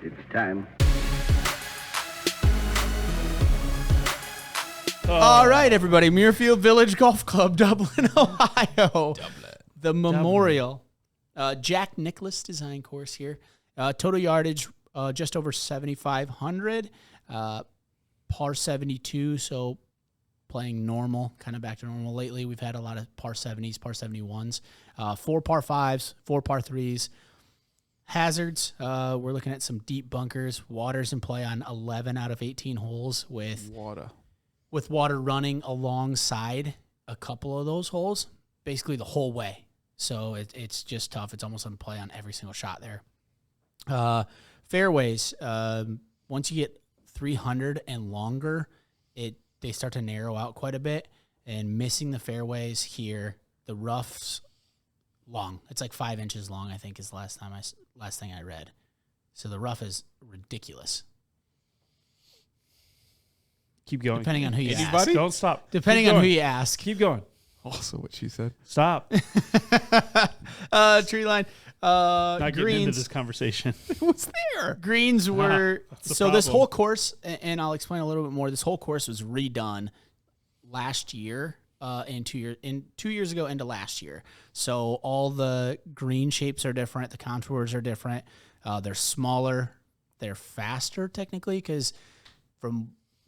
It's time. All right, everybody. Muirfield Village Golf Club, Dublin, Ohio. The Memorial. Jack Nicklaus design course here. Total yardage just over 7,500. Par 72, so playing normal, kind of back to normal lately. We've had a lot of par 70s, par 71s. 4 par 5s, 4 par 3s. Hazards, we're looking at some deep bunkers. Water's in play on 11 out of 18 holes with water running alongside a couple of those holes, basically the whole way. So it's just tough. It's almost in play on every single shot there. Fairways, once you get 300 and longer, they start to narrow out quite a bit, and missing the fairways here, the rough's long. It's like 5 inches long, I think, is the last thing I read. So the rough is ridiculous. Keep going. Depending on who you ask. Don't stop. Depending on who you ask. Keep going. Also what she said. Stop. Tree line. Not getting Greens. into this conversation. What's there? Greens were That's the so this problem. whole course, and I'll explain a little bit more. This whole course was redone last year, and 2 years ago into last year. So all the green shapes are different. The contours are different. They're smaller. They're faster technically because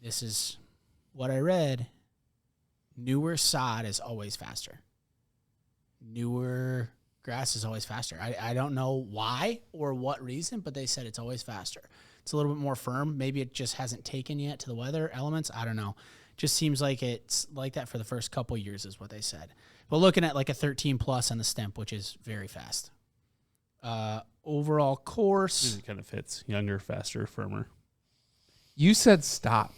this is what I read. Newer sod is always faster. Newer grass is always faster. I don't know why or what reason, but they said it's always faster. It's a little bit more firm. Maybe it just hasn't taken yet to the weather elements. I don't know. Just seems like it's like that for the first couple years is what they said. But looking at like a 13 plus on the stemp, which is very fast. Overall course. It kind of fits. Younger, faster, firmer. You said stop.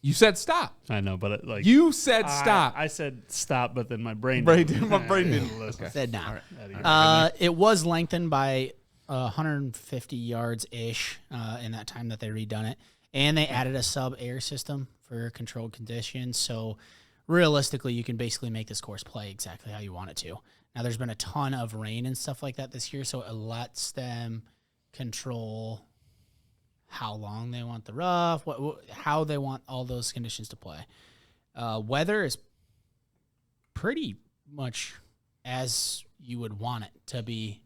You said stop. I know, but You said stop. I said stop, but then my brain didn't listen. Said no. All right. It was lengthened by 150 yards-ish in that time that they redone it. And they added a sub-air system for controlled conditions. So realistically, you can basically make this course play exactly how you want it to. Now, there's been a ton of rain and stuff like that this year, so it lets them control how long they want the rough, how they want all those conditions to play. Weather is pretty much as you would want it to be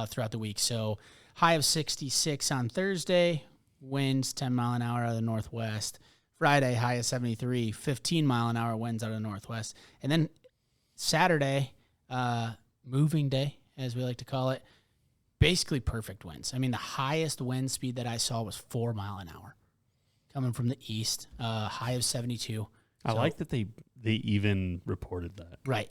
throughout the week. So high of 66 on Thursday, winds 10 mile an hour out of the northwest. Friday, high of 73, 15 mile an hour winds out of the northwest. And then Saturday, moving day, as we like to call it, basically perfect winds. I mean, the highest wind speed that I saw was 4 mile an hour coming from the east, high of 72. I like that they even reported that. Right.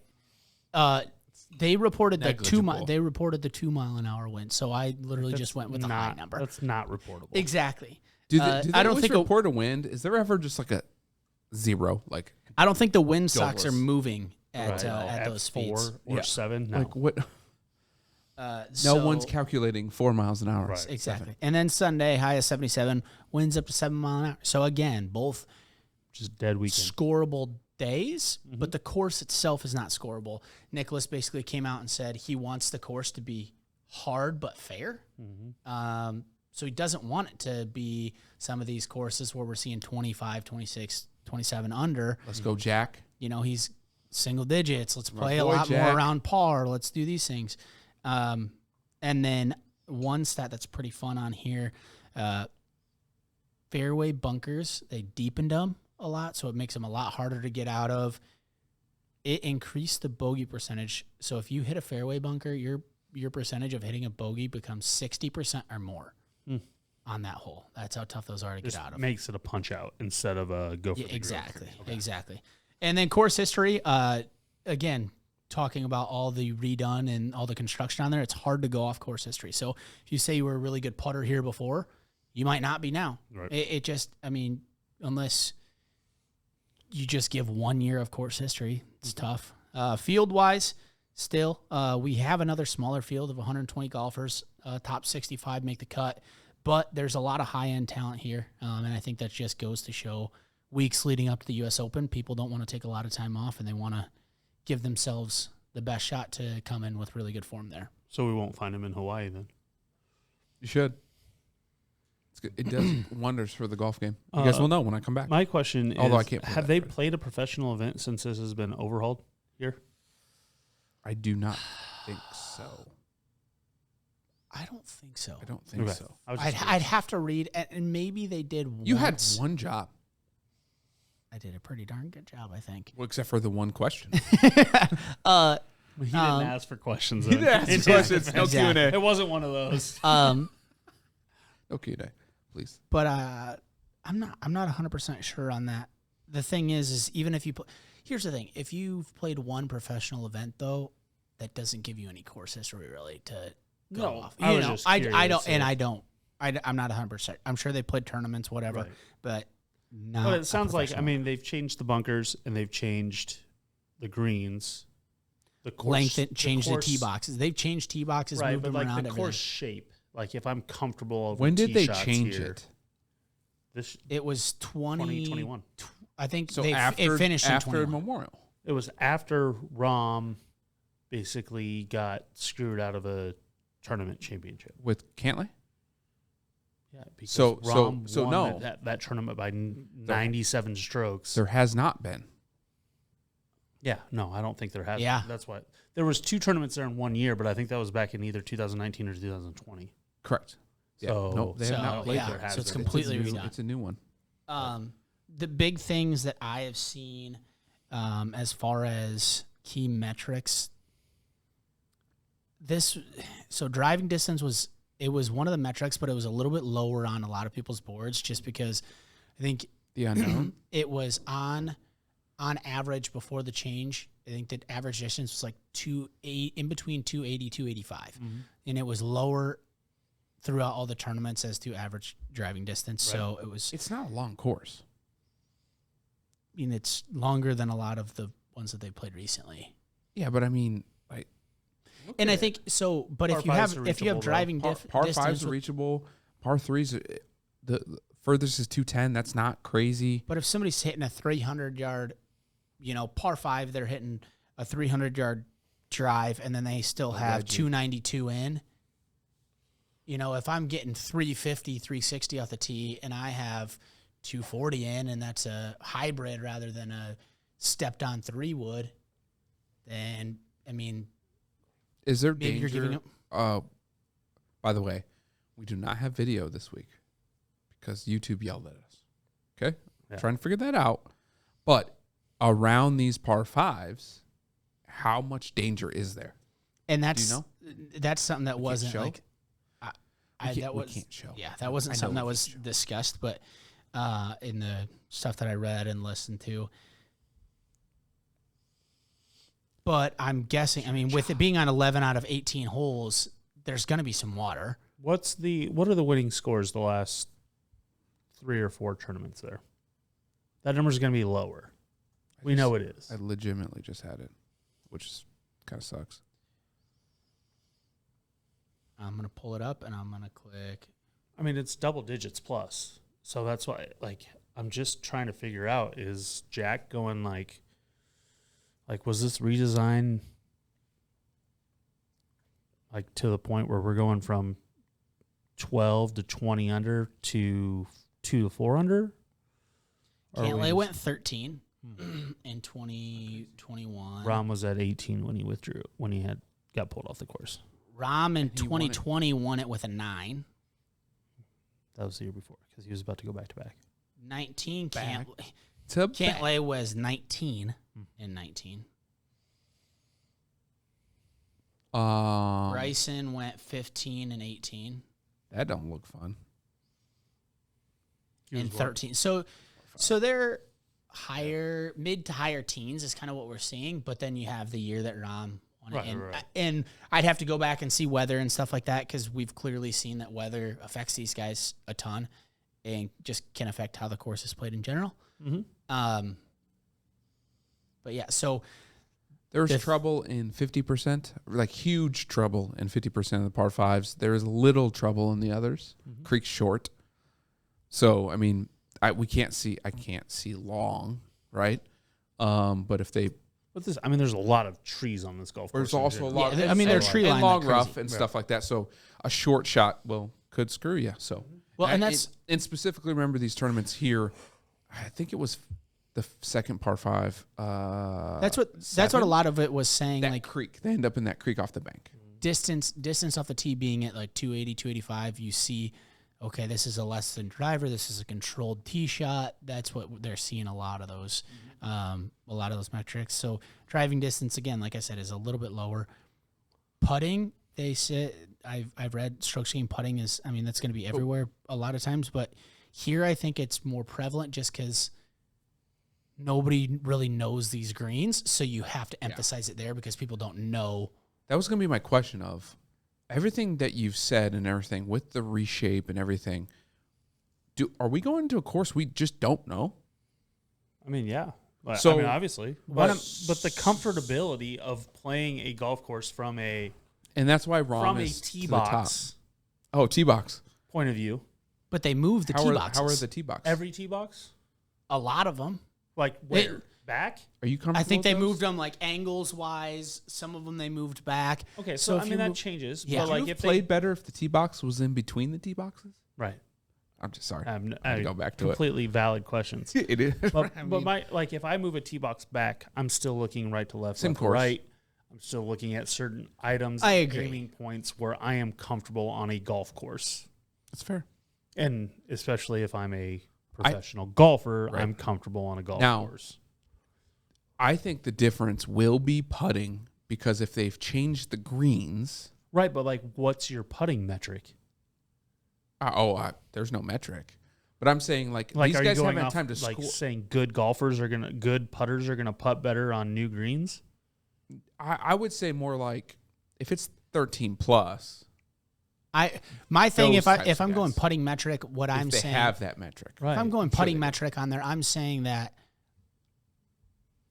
They reported the 2 Negligible. They reported the 2 mile an hour wind. So I literally just went with the high number. That's not reportable. Exactly. Do they I don't always think report a wind? Is there ever just like a zero? Like I don't think the wind socks are Guiltless. moving at Right. at those speeds. 4 or 7. No. like what? So- No one's calculating 4 miles an hour. Right. Exactly. And then Sunday, high of 77, winds up to 7 mile an hour. So again, both Just dead weekend. scoreable days, but the course itself is not scoreable. Nicholas basically came out and said he wants the course to be hard but fair. So he doesn't want it to be some of these courses where we're seeing 25, 26, 27 under. Let's go, Jack. You know, he's single digits. Let's play a boy, lot Jack. more around par. Let's do these things. And then one stat that's pretty fun on here, fairway bunkers, they deepened them a lot, so it makes them a lot harder to get out of. It increased the bogey percentage. So if you hit a fairway bunker, your percentage of hitting a bogey becomes 60% or more on that hole. That's how tough those are to Just get out of. makes it a punch out instead of a go for the Exactly. grove. Okay. Exactly. And then course history, again, talking about all the redone and all the construction on there, it's hard to go off course history. So if you say you were a really good putter here before, you might not be now. Right. It just, I mean, unless you just give 1 year of course history, it's tough. Field-wise, still, we have another smaller field of 120 golfers. Top 65 make the cut. But there's a lot of high-end talent here, and I think that just goes to show weeks leading up to the U.S. Open, people don't want to take a lot of time off, and they want to give themselves the best shot to come in with really good form there. So we won't find him in Hawaii then. You should. It does wonders for the golf game. You guys will know when I come back. My question Although is, I can't play have that they Friday. played a professional event since this has been overhauled here? I do not think so. I don't think so. I don't think Okay. so. I was just I'd have to read, and maybe they did. You once. had one job. I did a pretty darn good job, I think. Well, except for the one question. He didn't ask for questions. He didn't ask for questions. No Exactly. Q&A. It wasn't one of those. No Q&A, please. But I'm not 100% sure on that. The thing is even if you here's the thing: if you've played one professional event, though, that doesn't give you any course history really to go No, off. I You was know, just I curious don't, and if- I don't. I'm not 100%. I'm sure they played tournaments, whatever, Right. but not. But a it sounds like, professional. they've changed the bunkers and they've changed the greens. The course, length, changed the course- tee boxes. They've changed tee boxes, Right, moved but them like around. the Everything. course shape. Like if I'm comfortable over When did tee they shots change here, it? This It was 2021. I think So it finished in after 21. Memorial. It was after Rahm basically got screwed out of a tournament championship. With Cantley? Yeah, because So- Rahm so won no. that tournament by 97 strokes. There has not been. Yeah, no, I don't think there has. Yeah. That's why there was 2 tournaments there in 1 year, but I think that was back in either 2019 or 2020. Correct. Yeah. So- No, they have So, not played yeah, there. so it's been. completely it's a new, redone. It's a new one. The big things that I have seen as far as key metrics, so driving distance was one of the metrics, but it was a little bit lower on a lot of people's boards just because I think The unknown. it was on average before the change. I think the average distance was like in between 280, 285. And it was lower throughout all the tournaments as to average driving distance. So it was, It's not a long course. I mean, it's longer than a lot of the ones that they played recently. Yeah, but I mean, like, And I think so. But Par if you fives have are if you have reachable, though. driving par distance, fives are reachable. Par threes, the furthest is 210. That's not crazy. but if somebody's hitting a 300-yard, par 5, they're hitting a 300-yard drive, and then they still have 292 in. If I'm getting 350, 360 off the tee, and I have 240 in, and that's a hybrid rather than a stepped-on 3-wood, then I mean, Is there maybe danger? you're giving up. By the way, we do not have video this week because YouTube yelled at us. Okay, Yeah. trying to figure that out. But around these par fives, how much danger is there? And that's know? that's something that We can't wasn't show? like We that was can't show. yeah, that wasn't I know something we that was can't show. discussed, but in the stuff that I read and listened to. But I'm guessing, I mean, with it being on 11 out of 18 holes, there's going to be some water. What are the winning scores the last 3 or 4 tournaments there? That number's going to be lower. We know it is. I legitimately just had it, which kind of sucks. I'm going to pull it up and I'm going to click. I mean, it's double digits plus. So that's why, I'm just trying to figure out, is Jack going like was this redesign to the point where we're going from 12 to 20 under to 2 to 4 under? Or Cantlay went 13 in 2021. Rahm was at 18 when he withdrew, when he got pulled off the course. Rahm in he won it. 2020 won it with a 9. That was the year before because he was about to go back to back. 19 Back. Cantlay. Cantlay was 19 in 19. Bryson went 15 and 18 That don't look fun. and 13. So they're higher, mid to higher teens is kind of what we're seeing. But then you have the year that Rahm won it. Right. And I'd have to go back and see weather and stuff like that because we've clearly seen that weather affects these guys a ton and just can affect how the course is played in general. Mm-hmm. But yeah, so There's trouble in 50%, like huge trouble in 50% of the par fives. There is little trouble in the others. Creek's short. So, I mean, I can't see long, right? But if they... But there's a lot of trees on this golf course. There's also a lot Yeah, I mean, they're tree and line long like rough crazy. and stuff like that. So a short shot, could screw you. So Well, and that's and specifically remember these tournaments here. I think it was the second par 5. that's what a lot of it was saying. That like creek, they end up in that creek off the bank. Distance off the tee being at like 280, 285. You see, okay, this is a less than driver. This is a controlled tee shot. That's what they're seeing a lot of those metrics. So driving distance, again, like I said, is a little bit lower. Putting, they said, I've read stroke gain putting is, I mean, that's going to be everywhere a lot of times, but here I think it's more prevalent just because nobody really knows these greens, so you have to emphasize it there because people don't know. That was going to be my question of everything that you've said and everything with the reshape and everything. Are we going to a course we just don't know? I mean, yeah. So, I mean, obviously. But the comfortability of playing a golf course from a that's why Rom from is a tee to the top. box Oh, tee box. point of view. But they moved the tee boxes. How are the tee boxes? Every tee box? A lot of them. Like where? Back? Are you comfortable I think with they those? moved them like angles wise. Some of them they moved back. Okay, so I if mean you that move- changes. Yeah. But like Would you if have played better if the tee box was in between the tee boxes? right. I'm just sorry. I'm gonna go back to it. completely valid questions. It is. But, if I move a tee box back, I'm still looking right to left, Same left to course. right. I'm still looking at certain items, I agree. aiming points where I am comfortable on a golf course. That's fair. And especially if I'm a professional golfer, Right. I'm comfortable on a golf Now, course. I think the difference will be putting because if they've changed the greens, Right, but like what's your putting metric? there's no metric. But I'm saying like Like these are you guys going haven't had off time to like score. saying good putters are gonna putt better on new greens? I would say more like if it's 13 plus, My thing, Those types if of I'm going guys. putting metric, what if I'm they saying, have that metric. Right. if I'm going Sure putting they do. metric on there, I'm saying that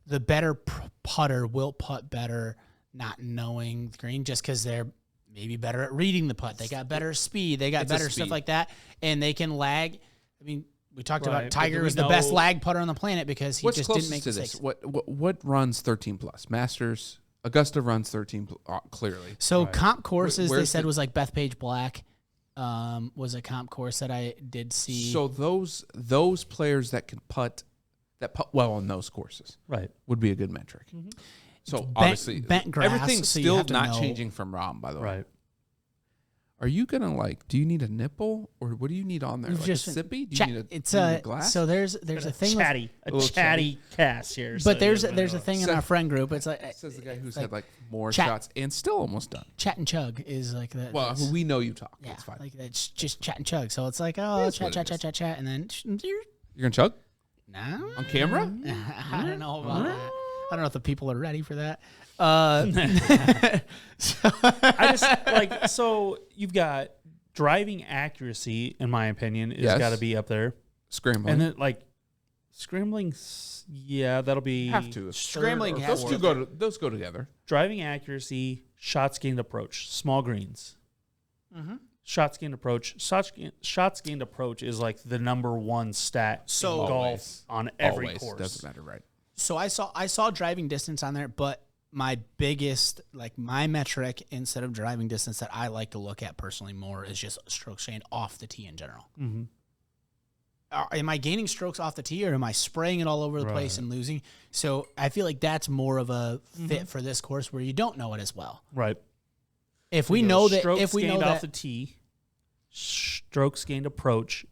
the better putter will putt better, not knowing the green, just because they're maybe better at reading the putt. They got better speed. They got It's a better stuff speed. like that, and they can lag. I mean, we talked Right, about but Tiger do we was the best know- lag putter on the planet because he What's just closest didn't make to mistakes. this? What runs 13 plus? Masters, Augusta runs 13 clearly. So Right. comp courses, they Where's said the- was like Bethpage Black was a comp course that I did see. So those players that can putt well on those courses Right. would be a good metric. So Bent- obviously bent grass, everything's so you still have to not know. changing from Rom, by the way. Right. Are you gonna do you need a nipple or what do you need on there? We've Like just a sippy? Do you Chat- need it's do you need a glass? so there's a thing with, Chatty, a little chatty cast here. but so there's you a know. thing in So- our friend group. It's like Says the guy who's like had more chat- shots and still almost done. chat and chug is like that. Well, we know you talk. yeah, It's fine. like that's just chat and chug. So it's like That's chat, what chat, it chat, chat, chat, and then You're gonna chug no, on camera? I don't know about that. I don't know if the people are ready for that. I just so you've got driving accuracy, in my opinion, is Yes. got to be up there, Scrambling. and then like scrambling. Yeah, that'll be have to. third Scrambling or has Those fourth. two those go together. Driving accuracy, shots gained approach, small greens. Shots gained approach. Shots gained approach is like the number one stat So- in golf Always. on every Always. course. Doesn't matter, right? So I saw driving distance on there, but my biggest my metric instead of driving distance that I like to look at personally more is just strokes gained off the tee in general. Mm-hmm. Am I gaining strokes off the tee or am I spraying it all over the place and losing? So I feel like that's more of a fit for this course where you don't know it as well. Right. If we know that, Strokes if we know gained off that, the tee, strokes gained approach,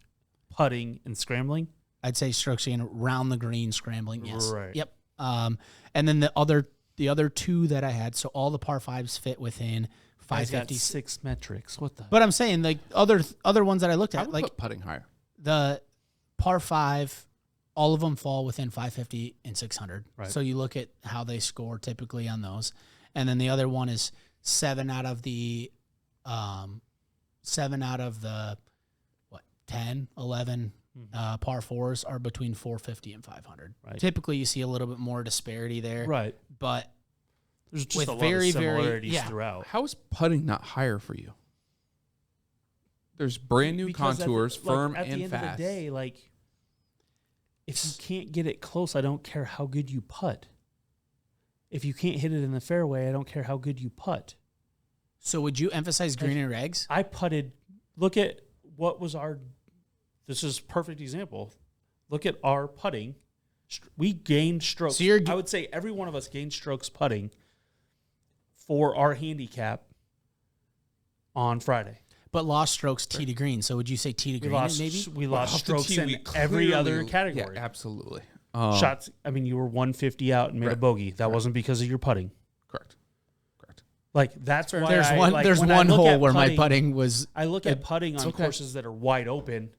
putting and scrambling. I'd say strokes gained around the green, scrambling. Yes. Right. Yep. And then the other two that I had, so all the par fives fit within Guys got 550. 6 metrics. What the? But I'm saying like other ones that I looked I at, would like put putting higher. the par five, all of them fall within 550 and 600. Right. So you look at how they score typically on those, and then the other one is 7 out of the 10, 11 par fours are between 450 and 500. Right. Typically, you see a little bit more disparity there, Right. but There's just with a lot very, of very- similarities yeah. throughout. How is putting not higher for you? There's brand new Because contours, firm at and the end fast. of the day, like if you can't get it close, I don't care how good you putt. If you can't hit it in the fairway, I don't care how good you putt. so would you emphasize green and regs? I putted. Look at what was our this is a perfect example. Look at our putting. We gained strokes. So I would say every one of us gained strokes putting for our handicap on Friday. But lost strokes tee to green. So would you say tee to green maybe? We lost strokes in every other category. Yeah, absolutely. Shots. I mean, you were 150 out and made a bogey. That wasn't because of your putting. Correct. Like that's why there's one hole where my putting was. I look at putting on courses that are wide open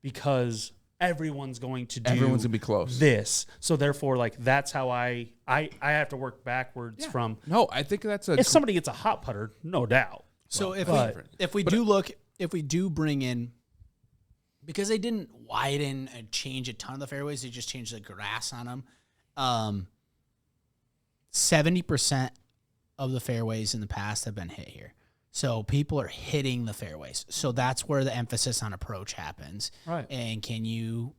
because everyone's going to be close. This, so therefore, like that's how I have to work backwards from. No, I think that's if somebody gets a hot putter, no doubt. So if we do bring in, because they didn't widen and change a ton of the fairways, they just changed the grass on them. 70% of the fairways in the past have been hit here. So people are hitting the fairways. So that's where the emphasis on approach happens. Right. And can you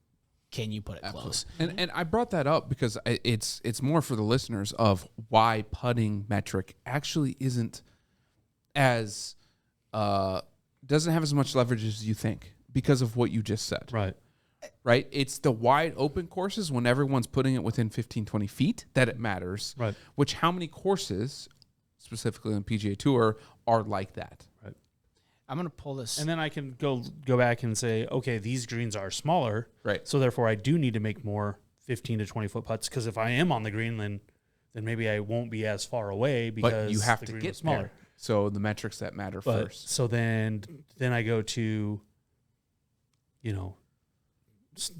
put it close? And I brought that up because it's more for the listeners of why putting metric actually isn't as doesn't have as much leverage as you think because of what you just said. Right? It's the wide open courses when everyone's putting it within 15, 20 feet that it matters. Right. Which how many courses, specifically on PGA Tour, are like that? Right. I'm going to pull this. And then I can go back and say, okay, these greens are smaller. Right. So therefore I do need to make more 15 to 20 foot putts because if I am on the green, then maybe I won't be as far away because but you have the to green get was smaller. there. So the metrics that matter first. So then I go to,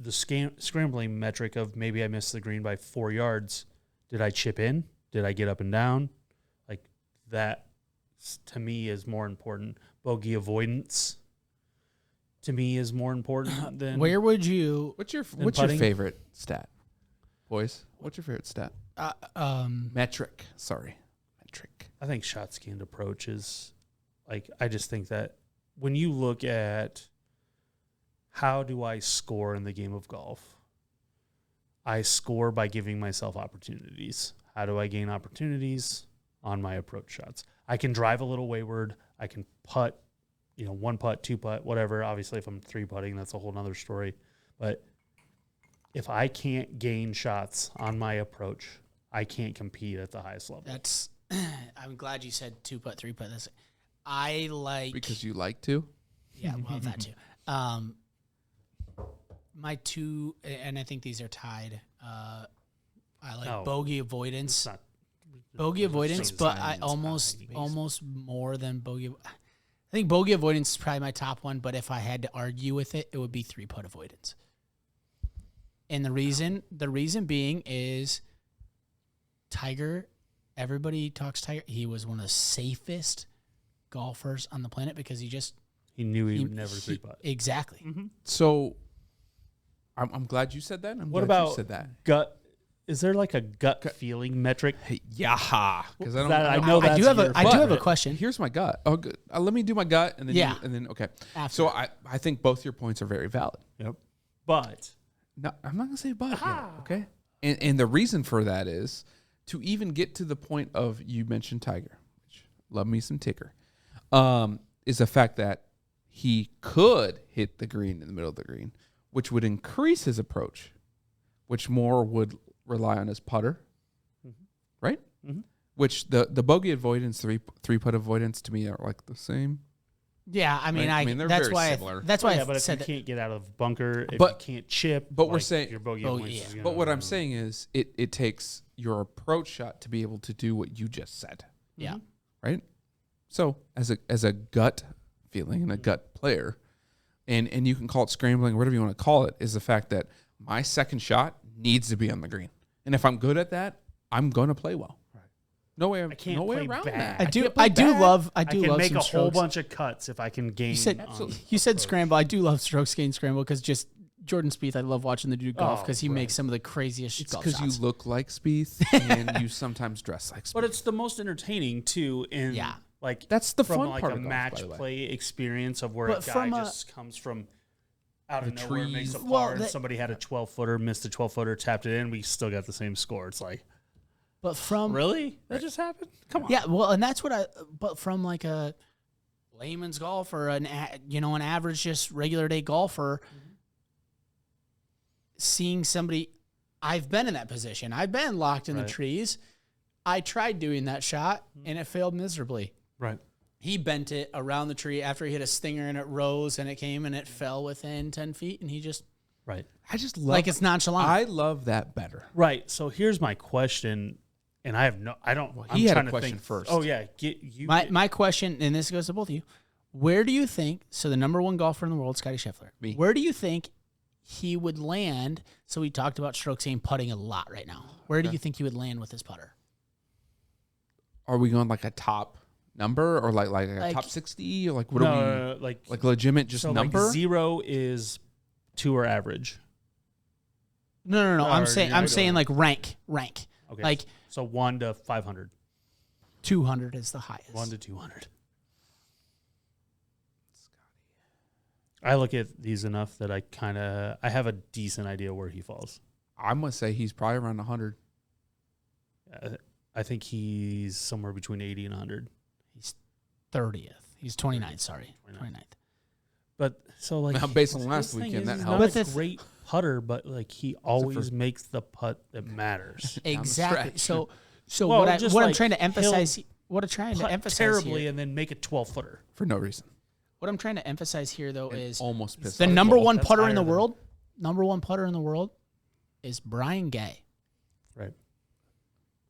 the scrambling metric of maybe I missed the green by 4 yards. Did I chip in? Did I get up and down? Like that to me is more important. Bogey avoidance to me is more important than where would you? What's your favorite stat, boys? What's your favorite stat? Metric. Sorry, metric. I think shots gained approach is like I just think that when you look at how do I score in the game of golf, I score by giving myself opportunities. How do I gain opportunities? On my approach shots. I can drive a little wayward. I can putt, 1 putt, 2 putt, whatever. Obviously, if I'm 3 putting, that's a whole nother story. But if I can't gain shots on my approach, I can't compete at the highest level. I'm glad you said 2 putt, 3 putt. I like because you like to. Yeah, well, that too. My 2, and I think these are tied. I like bogey avoidance. Bogey avoidance, but I almost more than bogey. I think bogey avoidance is probably my top one, but if I had to argue with it, it would be 3 putt avoidance. And the reason being is Tiger. Everybody talks Tiger. He was one of the safest golfers on the planet because he knew he would never 3 putt. Exactly. Mm-hmm. So I'm glad you said that. What about gut? Is there like a gut feeling metric? Yeah, because I do have a question. Here's my gut. Oh, good. Let me do my gut, and then okay. After. So I think both your points are very valid. Yep. But no, I'm not gonna say but. Yet, okay. And the reason for that is to even get to the point of you mentioned Tiger, which love me some Tigger, is the fact that he could hit the green in the middle of the green, which would increase his approach, which more would rely on his putter, right? Mm-hmm. Which the bogey avoidance, three putt avoidance to me are like the same. Yeah, I mean, right? They're that's very why similar. That's why. But if you can't get out of bunker, if you can't chip, but we're saying your bogey avoidance. But what I'm saying is, it takes your approach shot to be able to do what you just said. Yeah. Right. So as a gut feeling and a gut player, and you can call it scrambling, whatever you want to call it, is the fact that my second shot needs to be on the green. And if I'm good at that, I'm going to play well. Right. No way. I can't no way play around bad. that. I do love I can make a whole strokes. bunch of cuts if I can gain. You said scramble. I do love strokes gain scramble because just Jordan Spieth. I love watching the dude golf because he makes some of the craziest golf shots. Because you look like Spieth and you sometimes dress like Spieth. But it's the most entertaining too. Like that's the from fun like part a of golf, match play experience of where a guy just comes from out of nowhere, makes a par, and somebody had a 12-footer, missed a 12-footer, tapped it in. We still got the same score. It's like, but from really that just happened? Come on. Yeah, well, and that's what But from like a layman's golf or an average just regular day golfer, seeing somebody, I've been in that position. I've been locked in the trees. I tried doing that shot, and it failed miserably. Right. He bent it around the tree after he hit a stinger, and it rose, and it came, and it fell within 10 feet, and he just... Right. I just love like it's nonchalant. I love that better. Right. So here's my question, and I don't. Well, I'm he had trying a to question think first. Oh yeah, you. My question, and this goes to both of you, where do you think? So the number one golfer in the world, Scotty Scheffler. Me. Where do you think he would land? So we talked about strokes and putting a lot right now. Where do you think he would land with his putter? Are we going like a top number or like a top 60 or like what are we like legitimate just so number? Like 0 is tour average. No. I'm Or saying like rank. Okay. Like so 1 to 500. 200 is the highest. 1 to 200. I look at these enough that I have a decent idea where he falls. I'm gonna say he's probably around 100. I think he's somewhere between 80 and 100. He's 30th. He's 29th. Sorry, 29th. But so like Now, based on his last thing weekend, is that he's helps. not a great putter, but like he always makes the putt that matters. Exactly. stretch. So Well, what just I'm like trying to emphasize. he'll What I'm trying to Putt emphasize terribly here. and then make a 12-footer. For no reason. What I'm trying to emphasize here, though, And is almost pissed the off. number Well, one that's putter in higher the than- world. Number one putter in the world is Brian Gay. Right.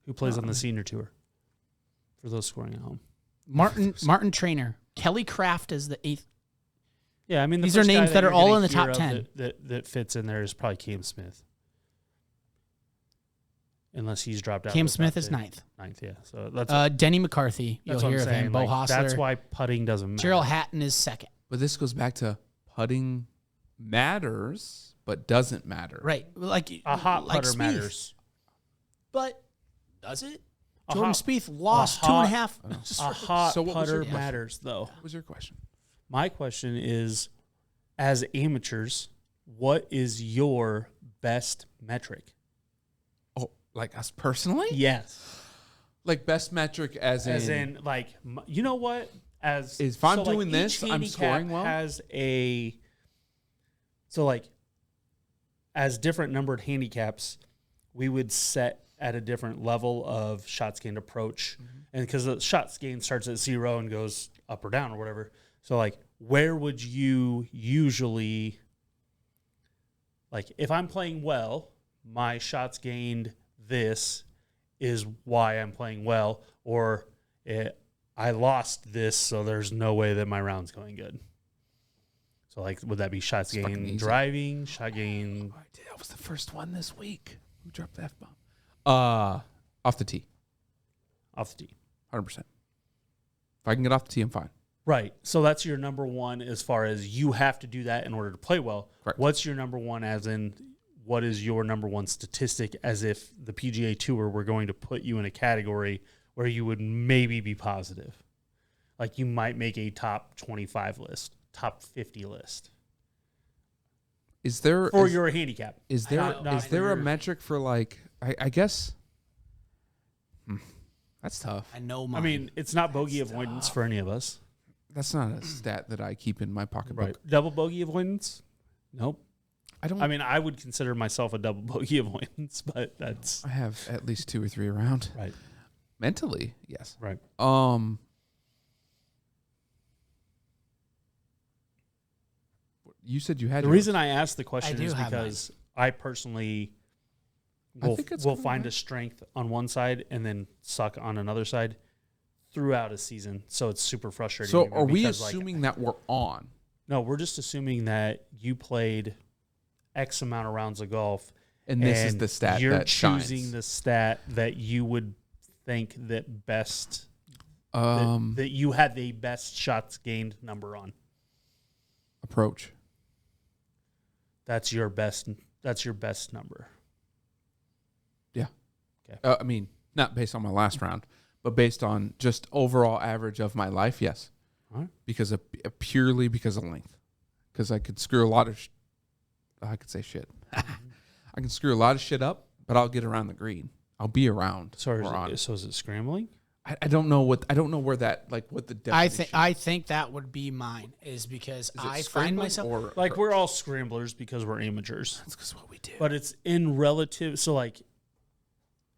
Who plays on the senior tour? For those scoring at home. Martin Trainer. Kelly Craft is the 8th. Yeah, I mean These are names that are all in the top 10. That fits in there is probably Cam Smith. Unless he's dropped out. Cam of the Smith top is 10. 9th. Ninth, yeah. So that's Denny McCarthy. You'll what I'm hear of saying. him. Bo Like, Hostler. that's why putting doesn't matter. Gerald Hatton is 2nd. But this goes back to putting matters, but doesn't matter. Right. Like A hot like putter Spieth. matters. But does it? A Jordan hot- Spieth lost a hot- 2.5. A hot So what was your putter question? matters, though. What was your question? My question is, as amateurs, what is your best metric? Oh, like us personally? Yes. Like best metric as in like, you know what? As If I'm so, like, doing each this, I'm handicap scoring well? Has a so like as different numbered handicaps, we would set at a different level of shots gained approach, and because the shots gained starts at 0 and goes up or down or whatever. So like, where would you usually like if I'm playing well, my shots gained this is why I'm playing well, or I lost this, so there's no way that my round's going good. So, like, would that be shots It's fucking gained easy. driving, shot gained? I did. That was the first one this week. Who dropped the F-bomb? Off the tee. Off the tee. 100%. If I can get off the tee, I'm fine. Right. So that's your number one as far as you have to do that in order to play well. Correct. What's your number one as in what is your number one statistic as if the PGA Tour were going to put you in a category where you would maybe be positive? Like you might make a top 25 list, top 50 list. Is there For your handicap. Is there Not is for there a your- metric for like I guess that's tough. I know mine. I mean, it's not bogey avoidance for any of us. That's not a stat that I keep in my pocketbook. Right. Double bogey avoidance? Nope. I don't. I mean, I would consider myself a double bogey avoidance, but that's I have at least 2 or 3 around. right. Mentally, yes. Right. You said you had The yours. reason I asked the question do is have because I personally I will, think it's will kinda find right. a strength on one side and then suck on another side throughout a season. So it's super frustrating. So to me are we because, like, assuming that we're on? no, we're just assuming that you played X amount of rounds of golf. And this is and the stat you're that choosing shines. the stat that you would think that best that you had the best shots gained number on. Approach. That's your best number. Yeah. Okay. I mean, not based on my last round, but based on just overall average of my life, yes. All right. Because of purely because of length. Because I could screw a lot of I could say shit. I can screw a lot of shit up, but I'll get around the green. I'll be around. So or on. is it scrambling? I don't know where that what the definition. I think that would be mine is because I find myself like we're all scramblers because we're amateurs. That's because what we do. But it's in relative. So like,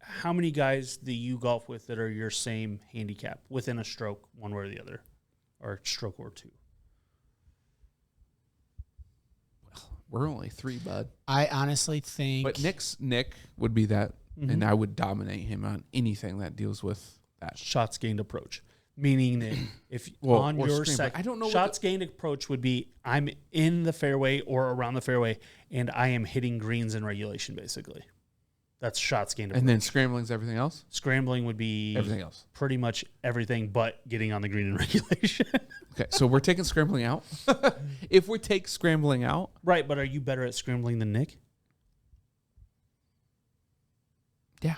how many guys do you golf with that are your same handicap within a stroke, one way or the other, or a stroke or two? Well, we're only 3, bud. I honestly think, But Nick would be that, and I would dominate him on anything that deals with that. Shots gained approach, meaning that if Well, on or your screen, side, but I don't know what shots gained approach would be I'm in the fairway or around the fairway, and I am hitting greens in regulation, basically. That's shots gained approach. And then scrambling's everything else? Scrambling would be Everything else. pretty much everything but getting on the green in regulation. Okay, so we're taking scrambling out. If we take scrambling out, Right, but are you better at scrambling than Nick? yeah,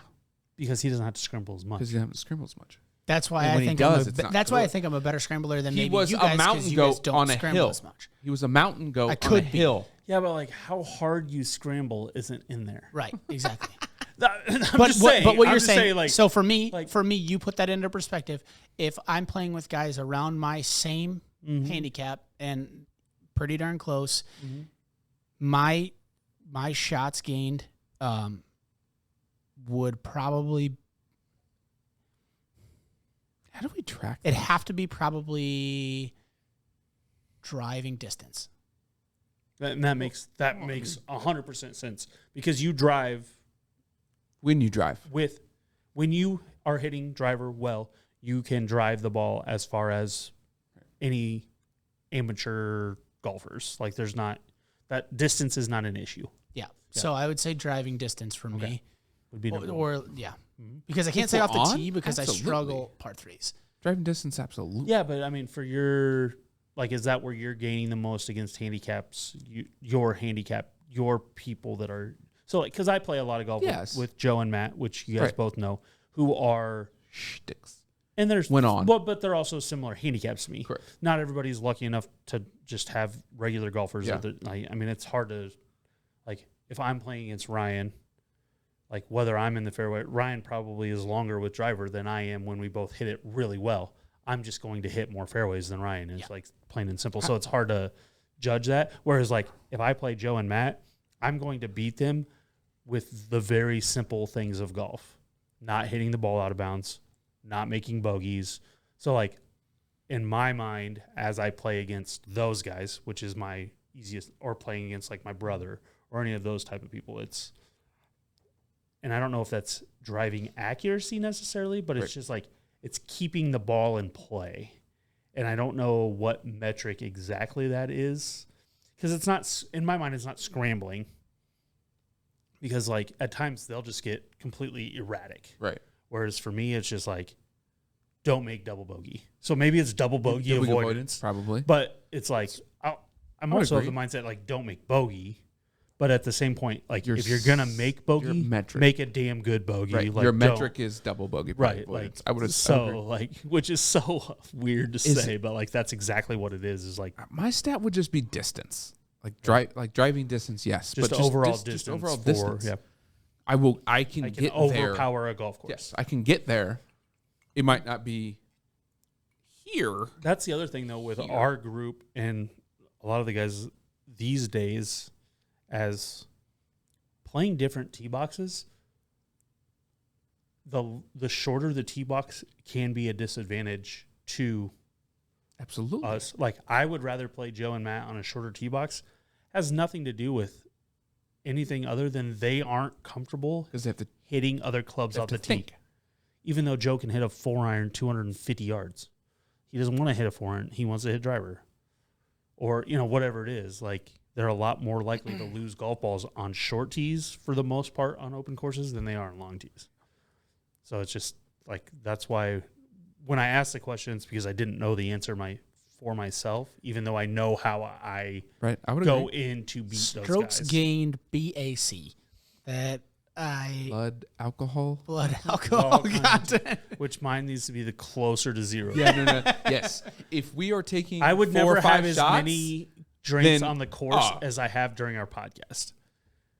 Because he doesn't have to scramble as much. because you don't have to scramble as much. that's why And I when he think does, it's not that's why I good. think I'm a better scrambler than He maybe was you a guys because mountain you guys goat don't on a scramble hill. as much. He was a mountain goat on could a be. hill. Yeah, but like how hard you scramble isn't in there. Right, exactly. But what you're saying, like, so for me, like- you put that into perspective. If I'm playing with guys around my same handicap and pretty darn close, my shots gained would probably How do we track it'd that? have to be probably driving distance. and that makes 100% sense because you drive When you drive. when you are hitting driver well, you can drive the ball as far as any amateur golfers. Like there's not that distance is not an issue. Yeah. So I would say driving distance for me. Would be number one. Or because I can't say we're off the on? tee because Absolutely. I struggle par threes. Driving distance, absolutely. Yeah, but I mean, for your is that where you're gaining the most against handicaps? Your handicap, your people that are so like because I play a lot of golf with Joe and Matt, which you guys both know, who are Shticks. and there's Went on. but they're also similar handicaps to me. Correct. Not everybody's lucky enough to just have regular golfers. Yeah. I mean, it's hard to like if I'm playing against Ryan. Like whether I'm in the fairway, Ryan probably is longer with driver than I am when we both hit it really well. I'm just going to hit more fairways than Ryan is, like plain and simple. So it's hard to judge that. Whereas like if I play Joe and Matt, I'm going to beat them with the very simple things of golf. Not hitting the ball out of bounds, not making bogeys. So like in my mind, as I play against those guys, which is my easiest, or playing against like my brother or any of those type of people, and I don't know if that's driving accuracy necessarily, but it's just like it's keeping the ball in play. And I don't know what metric exactly that is because it's not, in my mind, it's not scrambling because like at times they'll just get completely erratic. Right. Whereas for me, it's just like, don't make double bogey. So maybe it's double bogey avoidance. Probably. But it's like, I'm I would also of the agree. mindset like, don't make bogey. But at the same point, like Your if you're gonna make bogey, your metric. make a damn good bogey. Right. Like, Your don't- metric is double bogey. right? avoidance. Like I would which is so weird to Is say, but like that's exactly what it is. Is like my stat would just be distance. Like driving distance, yes. just but overall just distance. overall for, distance. Yeah, I can I can get there. overpower a golf course. Yes, I can get there. It might not be here. That's the other thing though with our group and a lot of the guys these days, as playing different tee boxes, the shorter the tee box can be a disadvantage to Absolutely. us. Like I would rather play Joe and Matt on a shorter tee box. Has nothing to do with anything other than they aren't comfortable Because they have to hitting other clubs out the tee. think. Even though Joe can hit a 4-iron 250 yards, he doesn't want to hit a 4-iron. He wants to hit driver, or whatever it is. Like they're a lot more likely to lose golf balls on short tees for the most part on open courses than they are on long tees. So it's just like that's why when I asked the question, it's because I didn't know the answer for myself, even though I know how I Right. I would go agree. in to beat Strokes those guys. gained BAC. That Blood alcohol. blood alcohol content. Which mine needs to be the closer to zero. Yeah, no. Yes. If we are taking I would 4 or never 5 have as shots, many drinks then- on the course Ah. as I have during our podcast.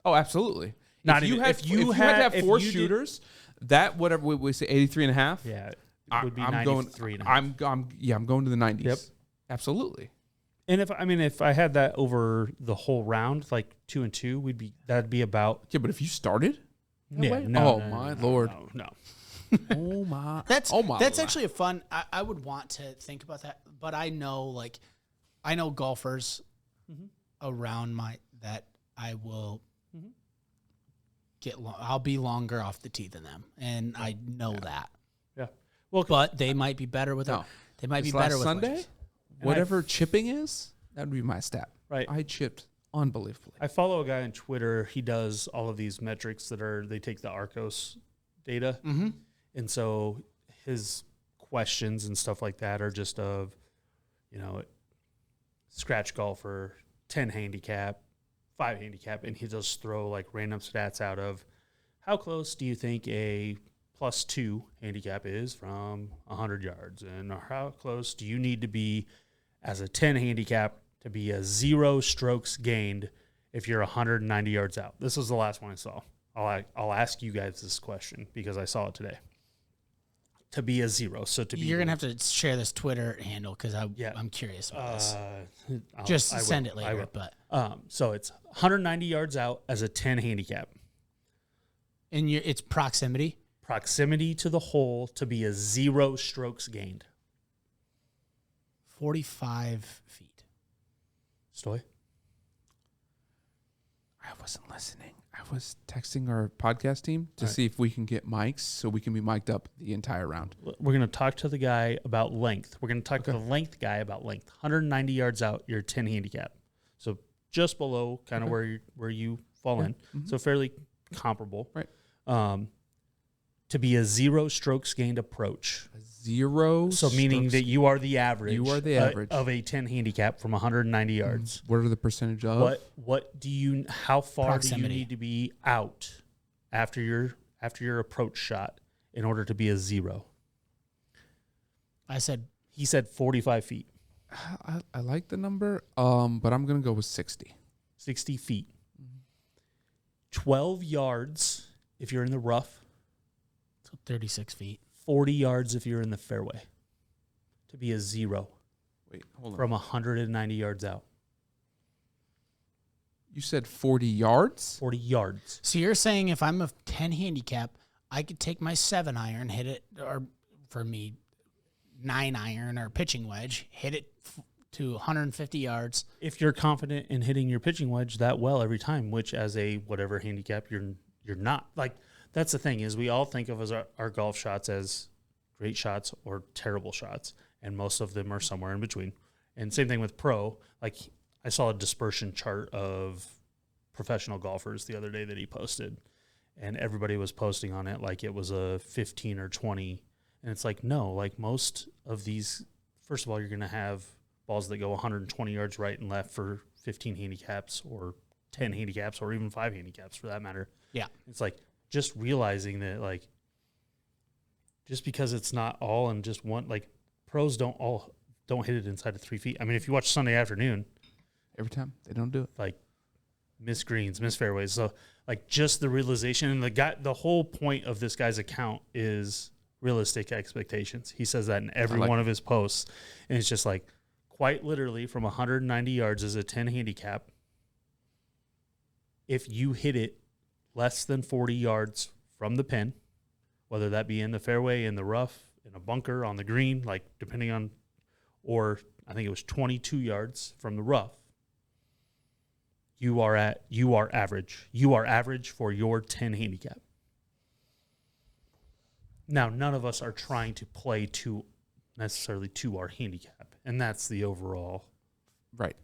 Oh, absolutely. Not if you even- had if you had to have had- 4 if you did- shooters, that whatever we say 83 and a half. Yeah. would be I'm 93 going. and a half. I'm going to the 90s. Yep. Absolutely. And if I had that over the whole round, like 2 and 2, that'd be about. Yeah, but if you started, Yeah, Lord. No. Oh my. That's Lord. actually a fun. I would want to think about that, but I know golfers around that I will I'll be longer off the tee than them, and I know that. Yeah. Well, but they might be better with They might be better with Sunday. wedges. Whatever chipping is, that would be my stat. Right. I chipped unbelievably. I follow a guy on Twitter. He does all of these metrics they take the Arcos data. Mm-hmm. And so his questions and stuff like that are just of, scratch golfer, 10 handicap, 5 handicap, and he just throw like random stats out of how close do you think a +2 handicap is from 100 yards, and how close do you need to be as a 10 handicap to be a 0 strokes gained if you're 190 yards out. This was the last one I saw. I'll ask you guys this question because I saw it today. To be a 0, so to be you're gonna have to share this Twitter handle because I'm curious about this. Just send it later. But so it's 190 yards out as a 10 handicap. And it's proximity to the hole to be a 0 strokes gained. 45 feet. Stoy? I wasn't listening. I was texting our podcast team to see if we can get mics so we can be mic'd up the entire round. We're going to talk to the guy about length. We're going to talk to the length guy about length. 190 yards out, you're 10 handicap. So just below kind of where you fall in. Mm-hmm. So fairly comparable. Right. To be a 0 strokes gained approach. 0. So meaning that you are the average. You are the average of a 10 handicap from 190 yards. What are the percentage of? How far Proximity. do you need to be out after your approach shot in order to be a 0? He said 45 feet. I like the number, but I'm going to go with 60. 60 feet. 12 yards if you're in the rough. So 36 feet. 40 yards if you're in the fairway. To be a 0. Wait, hold on. From 190 yards out. You said 40 yards? 40 yards. So you're saying if I'm a 10 handicap, I could take my 7 iron, hit it, or for me, 9 iron or pitching wedge, hit it to 150 yards. If you're confident in hitting your pitching wedge that well every time, which as a whatever handicap you're not. Like, that's the thing is we all think of as our golf shots as great shots or terrible shots, and most of them are somewhere in between. And same thing with pro. Like, I saw a dispersion chart of professional golfers the other day that he posted, and everybody was posting on it like it was a 15 or 20. And it's like, no, like most of these, first of all, you're going to have balls that go 120 yards right and left for 15 handicaps or 10 handicaps or even 5 handicaps for that matter. Yeah. It's like just realizing that, like, just because it's not all in just one, like pros don't hit it inside of 3 feet. I mean, if you watch Sunday Afternoon, every time they don't do it, like miss greens, miss fairways. So like just the realization, and the whole point of this guy's account is realistic expectations. He says that in every one of his posts. And it's just like quite literally from 190 yards as a 10 handicap. If you hit it less than 40 yards from the pin, whether that be in the fairway, in the rough, in a bunker, on the green, like depending on, or I think it was 22 yards from the rough, you are average. You are average for your 10 handicap. Now, none of us are trying to play necessarily to our handicap, and that's the overall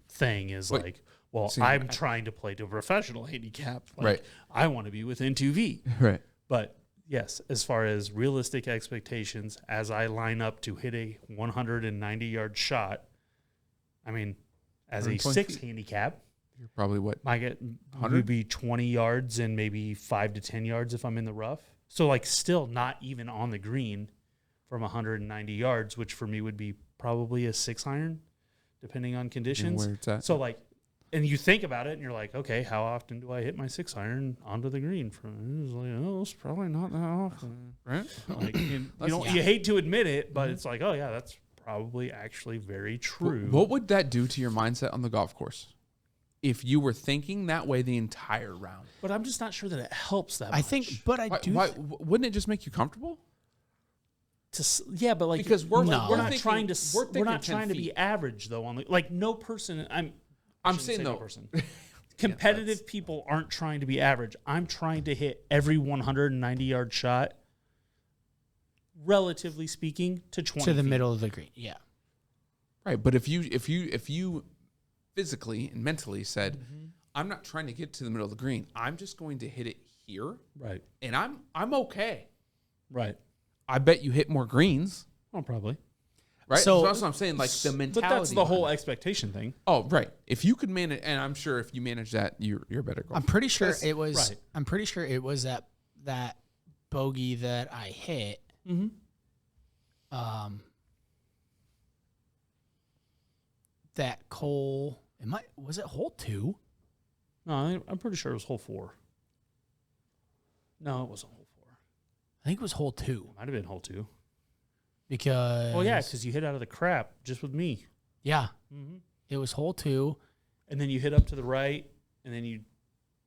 thing is like, well, I'm trying to play to a professional handicap. Like, I want to be within 2V. Right. But yes, as far as realistic expectations, as I line up to hit a 190-yard shot, I mean, as a 6 handicap, you're probably would be 20 yards and maybe 5 to 10 yards if I'm in the rough. So like still not even on the green from 190 yards, which for me would be probably a 6 iron, depending on conditions. Where it's at. So like and you think about it, and you're like, okay, how often do I hit my 6-iron onto the green? It's like, oh, it's probably not that often, right? Like, you hate to admit it, but it's like, oh yeah, that's probably actually very true. What would that do to your mindset on the golf course if you were thinking that way the entire round? But I'm just not sure that it helps that much. I think, but wouldn't it just make you comfortable? Yeah, but like Because we're not thinking trying to 10 be feet. average though. On no person. I'm saying no though, person. Competitive people aren't trying to be average. I'm trying to hit every 190-yard shot, relatively speaking, to 20 to the feet. middle of the green. Yeah. right. But if you physically and mentally said, I'm not trying to get to the middle of the green, I'm just going to hit it here, Right. and I'm okay. Right. I bet you hit more greens, Oh, probably. right? So- That's what I'm saying. Like the mentality. But that's the whole behind it. expectation thing. Oh, right. If you could manage, and I'm sure if you manage that, you're a better golfer. I'm pretty sure That's- it was. right. I'm pretty sure it was that bogey that I hit. Mm-hmm. That Cole. Was it hole 2? No, I'm pretty sure it was hole 4. No, it wasn't hole 4. I think it was hole 2 It might have been hole 2. because. Well, yeah, because you hit out of the crap just with me. Yeah, Mm-hmm. it was hole 2 And then you hit up to the right, and then you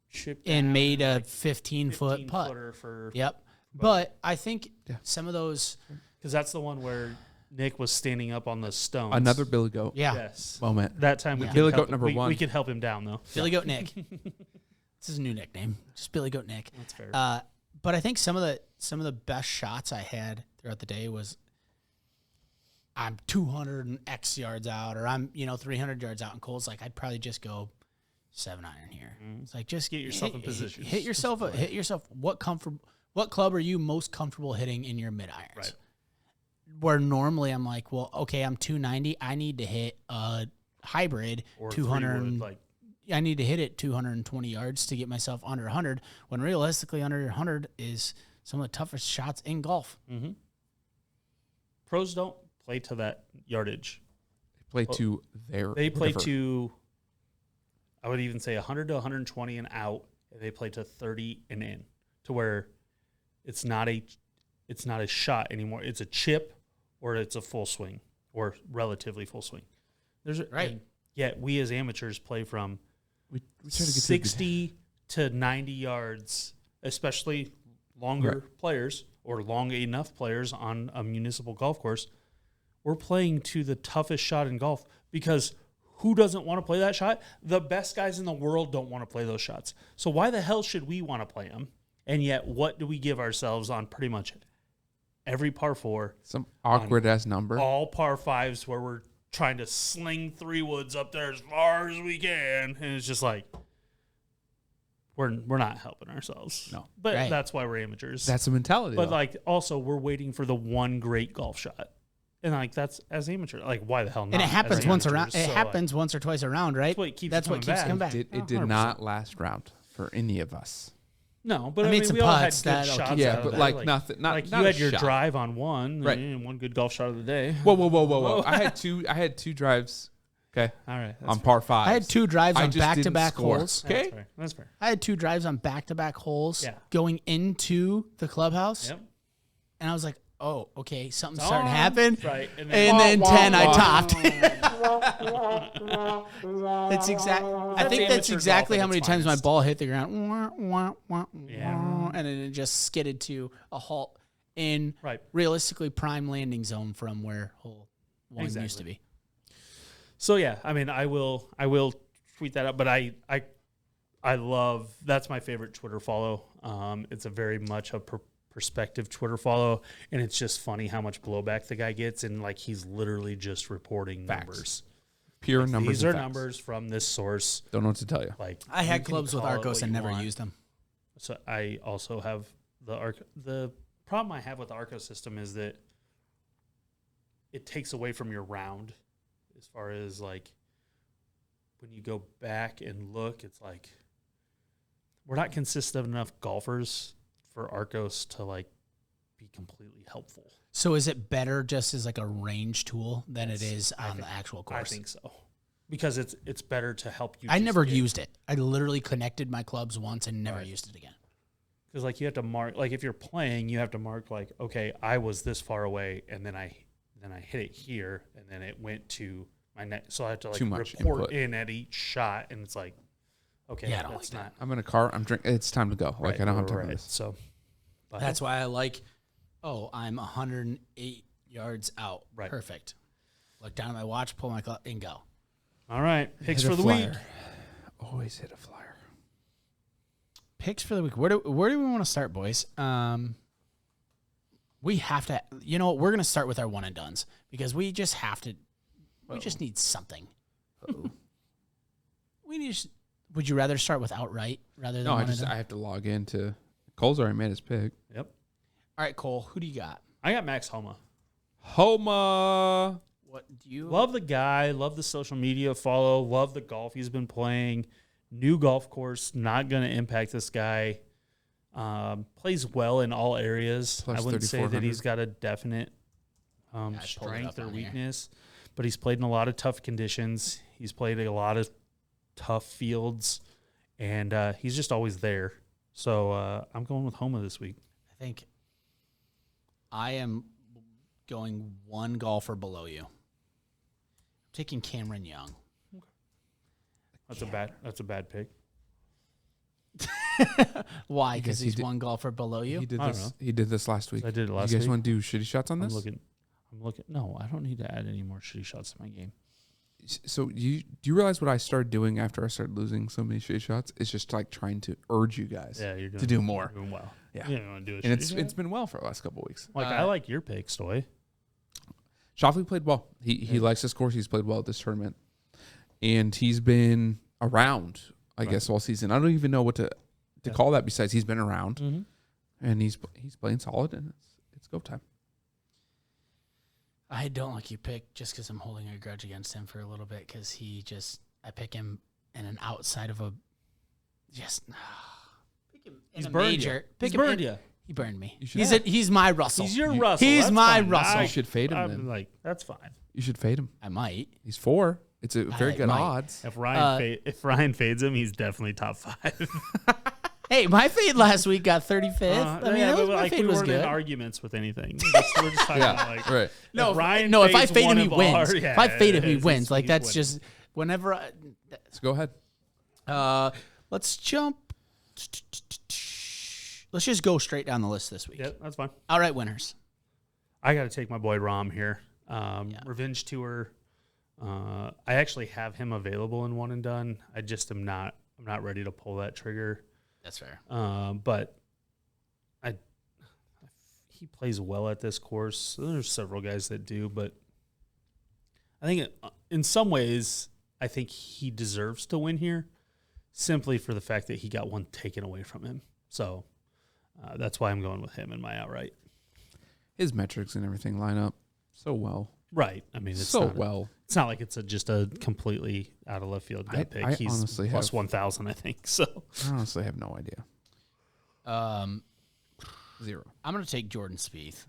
chipped and down made a like 15-foot putt. footer for. Yep. But I think Yeah. some of those. Because that's the one where Nick was standing up on the stones. Another Billy Goat Yeah. Yes. moment. That time we Yeah. could Billy help Goat number we, 1. We could help him down though. Billy Goat Nick. This is a new nickname. Just Billy Goat Nick. That's fair. But I think some of the best shots I had throughout the day was I'm 200 and X yards out, or I'm 300 yards out, and Cole's like I'd probably just go 7-iron here. It's like just Get yourself in position. Hit yourself. Hit yourself. What club are you most comfortable hitting in your mid irons? Right. Where normally I'm like, well, okay, I'm 290. I need to hit a hybrid Or 200. 3-wood, like I need to hit it 220 yards to get myself under 100, when realistically under 100 is some of the toughest shots in golf. pros don't play to that yardage. Play to their. They play whatever. to, I would even say 100 to 120 and out. And they play to 30 and in, to where it's not a shot anymore. It's a chip, or it's a full swing, or relatively full swing. Right. And yet we as amateurs play from We try to get 60 to 90 yards, especially longer players or long enough players on a municipal golf course. We're playing to the toughest shot in golf, because who doesn't want to play that shot? The best guys in the world don't want to play those shots. So why the hell should we want to play them? And yet, what do we give ourselves on pretty much every par 4? some awkward ass number. All par 5s where we're trying to sling 3-woods up there as far as we can. And it's just like, we're not helping ourselves. No. But Right. that's why we're amateurs. That's a mentality. But though. like, also we're waiting for the one great golf shot. And like, that's as amateur. Like, why the hell not? And it as happens once amateurs? around. It So, like, happens once or twice around, right? That's what keeps coming back. it did 100%. not last round for any of us. No, but I I made mean, some we all had putts good that'll shots. keep Yeah, out of but that. like nothing. Not like not you a had your shot. drive on one, Right. and one good golf shot of the day. Whoa! I had two drives. Okay, All right, that's on fair. par 5. I had 2 drives I on just back-to-back didn't score. holes. Okay. That's fair. That's fair. I had 2 drives on back-to-back holes Yeah. going into the clubhouse, Yep. and I was like, "Oh, okay, something's It's starting to on. happen." Right. And then 10, I topped. That's exactly. I think that's amateur exactly golf how at many its times my finest. ball hit the ground. Wah, wah, wah, Yeah. wah, and then it just skidded to a halt in Right. realistically prime landing zone from where hole 1 used to Exactly. be. So yeah, I mean, I will tweet that out, but I love, that's my favorite Twitter follow. It's a very much a perspective Twitter follow, and it's just funny how much blowback the guy gets, and like he's literally just reporting Facts. numbers. Pure numbers. These and are facts. numbers from this source. Don't know what to tell you. Like I you had can clubs with call it Arcos what and you never want. used them. So I also have the problem I have with the Arco system is that it takes away from your round, as far as like when you go back and look, it's like we're not consistent enough golfers for Arcos to like be completely helpful. So is it better just as like a range tool than it is on the actual I course? think so. because it's better to help you. I never used it. I literally connected my clubs once and never used it again. Because like you have to mark, like if you're playing, you have to mark like, okay, I was this far away, and then I hit it here, and then it went to my net. So I have to like report in at each shot, and it's like, okay, yeah, I don't like that. I'm in a car. I'm drinking. It's time to go. Like I don't have time for this. So that's why I like. Oh, I'm 108 yards out. Right. Perfect. Look down at my watch, pull my clock, and go. All right, picks for the week. Always hit a flyer. Picks for the week. Where do we want to start, boys? We have to. You know, we're going to start with our one and dones because we just have to. We just need something. Would you rather start with outright rather than? No, I have to log into. Cole's already made his pick. Yep. All right, Cole. Who do you got? I got Max Homa. Homa. What do you love? The guy. Love the social media follow. Love the golf he's been playing. New golf course, not going to impact this guy. Plays well in all areas. Plus I wouldn't say that he's got a definite strength or weakness, but he's played in a lot of tough conditions. He's played a lot of tough fields, and he's just always there. So I'm going with Homa this week. I think I am going one golfer below you. I'm taking Cameron Young. That's a bad pick. Why? Because he's one golfer below you. He did this last week. So I did it last week. You guys want to do shitty shots on this? I'm looking. No, I don't need to add any more shitty shots to my game. So do you realize what I started doing after I started losing so many shitty shots? It's just like trying to urge you guys to do more. You're doing well. Yeah. You don't want to do it. And it's been well for the last couple of weeks. Like I like your pick, Stoy. Shoffley played well. He likes this course. He's played well at this tournament. And he's been around, I guess, all season. I don't even know what to call that besides he's been around. Mm-hmm. And he's playing solid, and it's go time. I don't like you pick just because I'm holding a grudge against him for a little bit because I pick him in an outside of a pick him in he's a burned major. You. He's burned you. He burned me. He's my Russell. He's your Russell. He's that's my fine. Russell. You should fade him then. Like that's fine. You should fade him. I might. He's 4. It's a very good odds. If Ryan fades him, he's definitely top 5. Hey, my fade last week got 35th. My fade we was weren't good. in arguments with anything. We're just talking about like right. If I fade him, he wins. If I fade him, he wins. Like that's winning. just whenever. So go ahead. Let's jump. Let's just go straight down the list this week. Yeah, that's fine. All right, winners. I got to take my boy Rom here. Revenge Tour. I actually have him available in one and done. I just am not. I'm not ready to pull that trigger. That's fair. But he plays well at this course. There's several guys that do, but I think in some ways, I think he deserves to win here simply for the fact that he got one taken away from him. So that's why I'm going with him in my outright. His metrics and everything line up so well. Right. I mean, it's so not well. It's not like it's just a completely out of left field gut pick. He's honestly plus 1,000, I think. So I honestly have no idea. 0. I'm going to take Jordan Spieth.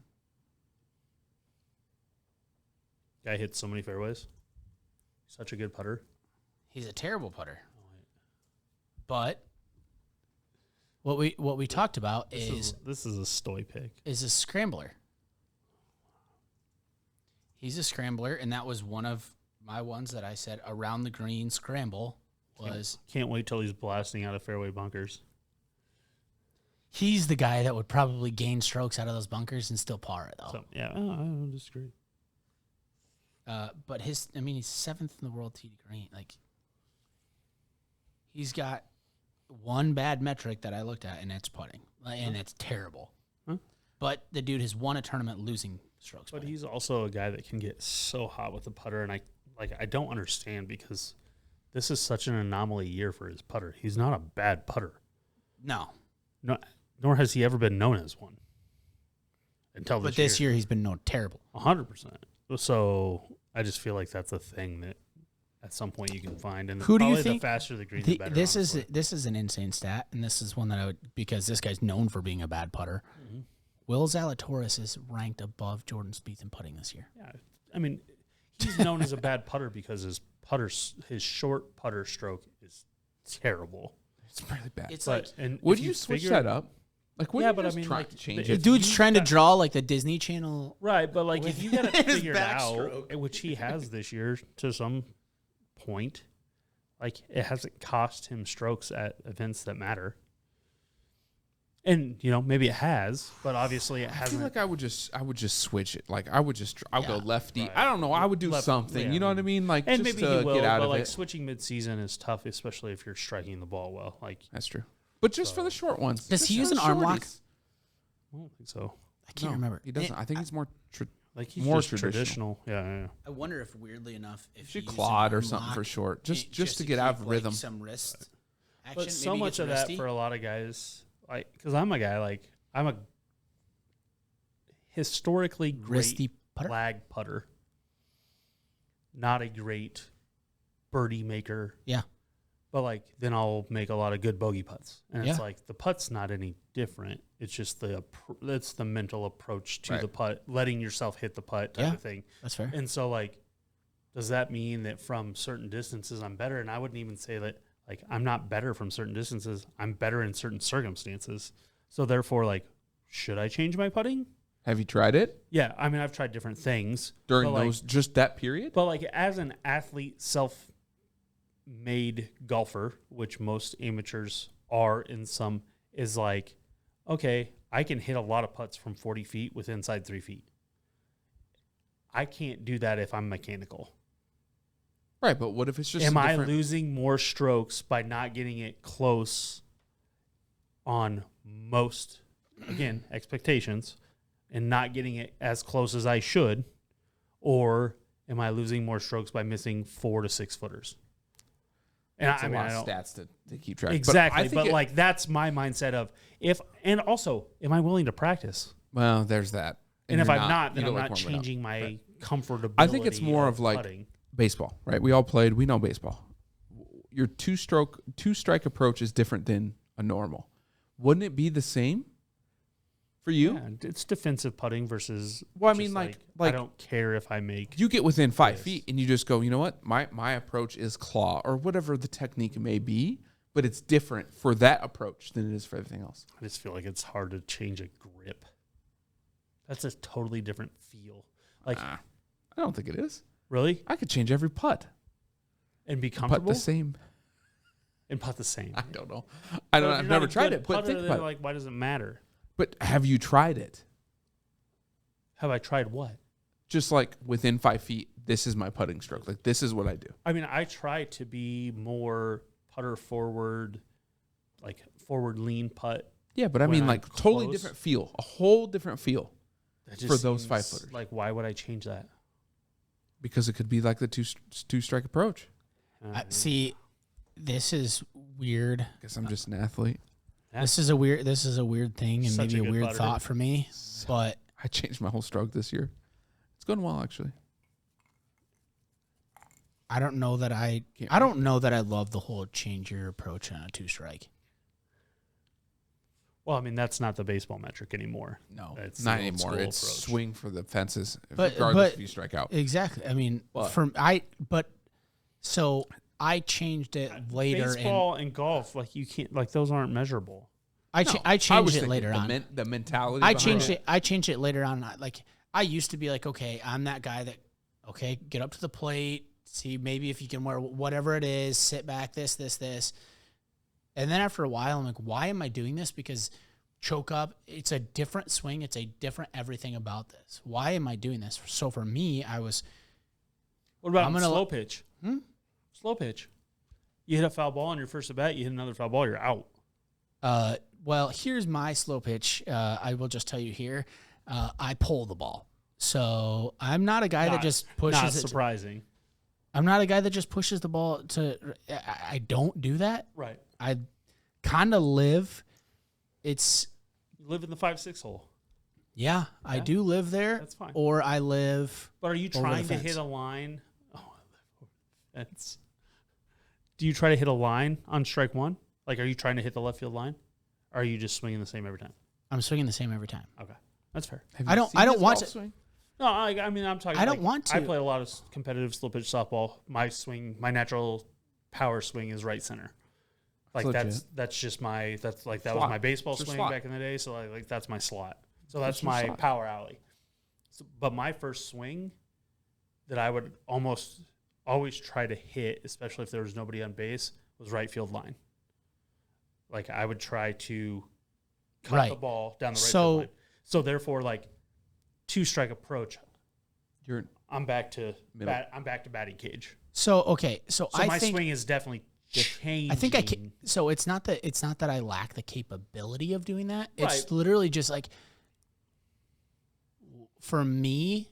Guy hits so many fairways. Such a good putter. He's a terrible putter. But what we talked about this is a Stoy pick. Is a scrambler. He's a scrambler, and that was one of my ones that I said around the green scramble was. Can't wait till he's blasting out of fairway bunkers. He's the guy that would probably gain strokes out of those bunkers and still par it, though. So, yeah, I don't disagree. But he's 7th in the world tee to green. Like, he's got one bad metric that I looked at, and it's putting, and it's terrible. Huh? But the dude has won a tournament losing strokes. But he's also a guy that can get so hot with the putter, and I don't understand because this is such an anomaly year for his putter. He's not a bad putter. No, nor has he ever been known as one. Until this year. But this year he's been known terrible. 100%. So I just feel like that's a thing that at some point you can find. And who do you think? The faster the green, the better. This is an insane stat, and this is one that I would, because this guy's known for being a bad putter. Mm-hmm. Will Zalatoris is ranked above Jordan Spieth in putting this year. Yeah, I mean, he's known as a bad putter because his his short putter stroke is terrible. It's really bad. It's But and would if you switch that up? Like, Yeah, you but I just mean, try like, to change the- it? Dude's trying to draw like the Disney Channel. Right, but like if you got it his figured out, backstroke. which he has this year to some point, like it hasn't cost him strokes at events that matter. And maybe it has, but obviously it I hasn't. feel like I would just switch it. Like I'll go lefty. Right. I don't know. I would do Left- something. yeah. You know what I mean? Like and just maybe to he will, get out but of like it. switching mid-season is tough, especially if you're striking the ball well. Like That's true. But just for the short ones. Does Just he for use the an arm lock? shorties. I don't think so. I can't No, remember. He doesn't. I think he's more. Like he's More just traditional. Yeah. I wonder if weirdly enough, if Should he used Claude an or arm something lock, for short, just to keep, get out of like, rhythm. some wrist action. But so maybe much gets of that wristy. for a lot of guys, like, because I'm a guy, like, I'm a historically great wristy putter. flag putter, not a great birdie maker. Yeah. But like then I'll make a lot of good bogey putts, and it's Yeah. like the putt's not any different. It's just it's the mental approach to Right. the putt, letting yourself hit the putt type Yeah. of thing. That's fair. And so like, does that mean that from certain distances I'm better? And I wouldn't even say that like I'm not better from certain distances. I'm better in certain circumstances. So therefore, like, should I change my putting? Have you tried it Yeah, I mean I've tried different things during but, like, those just that period? But like as an athlete, self-made golfer, which most amateurs are in some, is like, okay, I can hit a lot of putts from 40 feet with inside 3 feet. I can't do that if I'm mechanical. Right, but what if it's just Am a I different- losing more strokes by not getting it close on most, again, expectations, and not getting it as close as I should? Or am I losing more strokes by missing 4 to 6 footers? And That's I a mean, lot I of don't, stats to keep track. exactly. But, But like that's my mindset of and also, am I willing to practice? well, there's that. And if you're I'm not, then you I'm don't not like warming up. changing my comfortability. I think it's more of like putting. baseball, right? We all played. We know baseball. Your two strike approach is different than a normal. Wouldn't it be the same for you? Yeah, it's defensive putting versus. Well, I just mean, like I don't care if I make. you get within 5 Yes. feet and you just go, you know what? My approach is claw or whatever the technique may be, but it's different for that approach than it is for everything else. I just feel like it's hard to change a grip. That's a totally different feel. Like I don't think it is. really, I could change every putt. and be Putt comfortable the same. and putt the same. I don't know. But if I've you're not never a tried good it, but putter, think then, about it. like, why does it matter? But have you tried it? Have I tried what? Just like within 5 feet, this is my putting stroke. Like this is what I do. I mean, I try to be more putter forward, like forward lean putt. Yeah, but I When mean I'm like totally close. different feel. A whole different feel. That For those seems 5-footers. Like, why would I change that? Because it could be like the two strike approach. See, this is weird. Guess I'm just an athlete. Yeah. This is a weird thing and Such maybe a a good weird putter. thought for me. But I changed my whole stroke this year. It's going well actually. I don't know that I love the whole change your approach on a 2-strike. Well, I mean, that's not the baseball metric anymore. No. It's Not the old anymore. school It's approach. swing for the fences, But- regardless but- if you strike out. Exactly. I mean, But- so I changed it later Baseball and golf, like you can't, like those aren't measurable. I No, changed was it thinking later on. The mentality. I behind changed it. I changed it later on. Like I used to be like, okay, I'm that guy that, okay, get up to the plate, see maybe if you can wear whatever it is, sit back, this, and then after a while, I'm like, why am I doing this? Because choke up, it's a different swing, it's a different everything about this. Why am I doing this? So for me, I was. What about I'm gonna slow pitch? Hmm? Slow pitch. You hit a foul ball on your first at bat. You hit another foul ball. You're out. Well, here's my slow pitch. I will just tell you here. I pull the ball. So I'm not a guy that just pushes Not it. surprising. I'm not a guy that just pushes the ball to. I don't do that. Right. I kind of live. It's You live in the 5-6 hole. yeah, I Yeah. do live there. That's fine. Or I live. But are you Over the trying to fence. hit a line? Oh, I live over the fence. Do you try to hit a line on strike one? Like, are you trying to hit the left field line? Or are you just swinging the same every time? I'm swinging the same every time. Okay. That's fair. Have I you don't- seen I don't his watch golf it. swing? No, I mean, I'm talking. I don't want to. I play a lot of competitive slow pitch softball. My swing, my natural power swing is right center. Like that's just my that was my baseball swing back in the day. So like that's my slot. So that's my power alley. So, but my first swing that I would almost always try to hit, especially if there was nobody on base, was right field line. Like I would try to cut the ball down the right field line. So therefore, like 2-strike approach, I'm back to batting cage. So okay, so I my think swing is definitely changing. I think I can. So it's not that I lack the capability of doing that. It's literally just like, for me,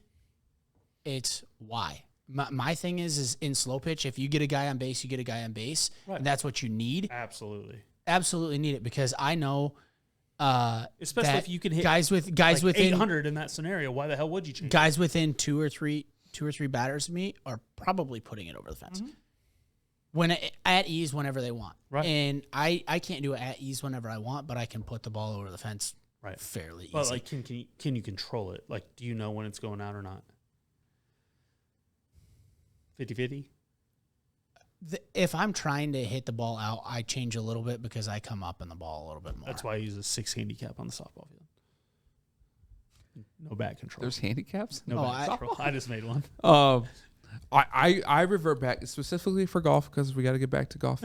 it's why. My thing is in slow pitch, if you get a guy on base, you get a guy on base. Right. And that's what you need. Absolutely need it, because I know, especially if you can hit guys within 800 in that scenario. Why the hell would you change? Guys within two or three batters of me are probably putting it over the fence. When at ease whenever they want. Right. And I can't do it at ease whenever I want, but I can put the ball over the fence fairly easy. Well, like can you control it? Like, do you know when it's going out or not? 50-50? If I'm trying to hit the ball out, I change a little bit because I come up in the ball a little bit more. That's why I use a 6 handicap on the softball field. No bat control. There's handicaps? No bat control. I just made one. I revert back specifically for golf, because we got to get back to golf.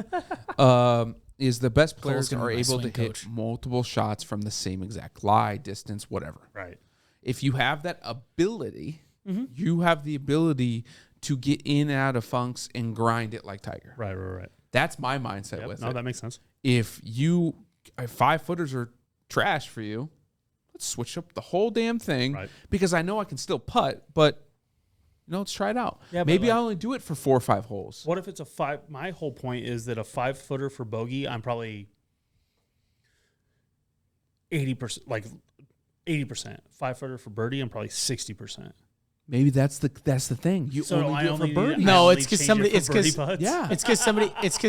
Is the best players are able to hit multiple shots from the same exact lie, distance, whatever. Right. If you have that ability, you have the ability to get in and out of funks and grind it like Tiger. Right. That's my mindset with it. No, that makes sense. If 5-footers are trash for you, let's switch up the whole damn thing, because I know I can still putt, but let's try it out. Yeah, maybe I only do it for 4 or 5 holes. What if it's a 5? My whole point is that a 5-footer for bogey, I'm probably 80%, like 80%. 5-footer for birdie, I'm probably 60%. Maybe that's the thing. You only do it for birdie. No, it's because somebody. It's because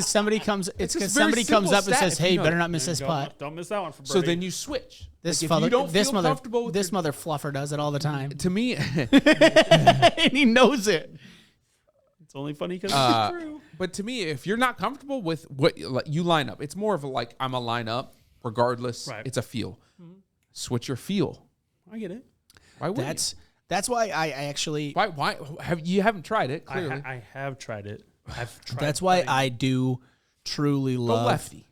somebody comes. It's because somebody comes up and says, "Hey, better not miss this putt." Don't miss that one for birdie. So then you switch. This mother fluffer does it all the time. To me, and he knows it. It's only funny because it's true. But to me, if you're not comfortable with what you line up, it's more of a I'm a line up regardless. Right. It's a feel. Switch your feel. I get it. Why would That's why I actually. Why haven't tried it? Clearly, I have tried it. That's why I do truly love. Go lefty.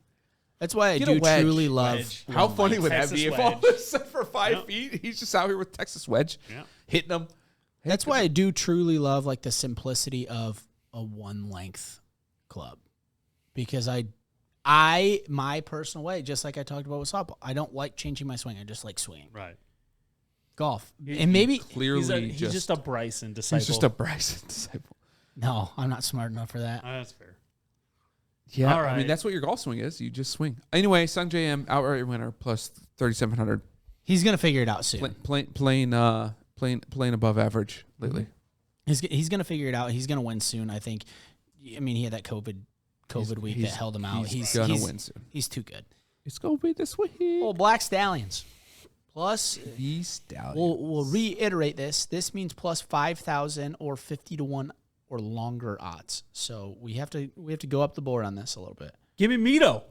That's why I do truly love. How funny would that be if all of a sudden for 5 feet he's just out here with Texas wedge, hitting them? That's why I do truly love like the simplicity of a 1-length club, because my personal way, just like I talked about with softball, I don't like changing my swing. I just like swinging. Right. Golf. And maybe clearly he's just a Bryson disciple. He's just a Bryson disciple. No, I'm not smart enough for that. That's fair. Yeah, right. I mean that's what your golf swing is. You just swing. Anyway, Sung JM outright winner plus 3,700. He's gonna figure it out soon. Playing above average lately. He's gonna figure it out. He's gonna win soon, I think. I mean, he had that COVID week that held him out. He's gonna win soon. He's too good. It's gonna be this week. Oh, Black Stallions. Plus, Stallions. We'll reiterate this. This means plus 5,000 or 50-1 or longer odds. So we have to go up the board on this a little bit. Give me Mito.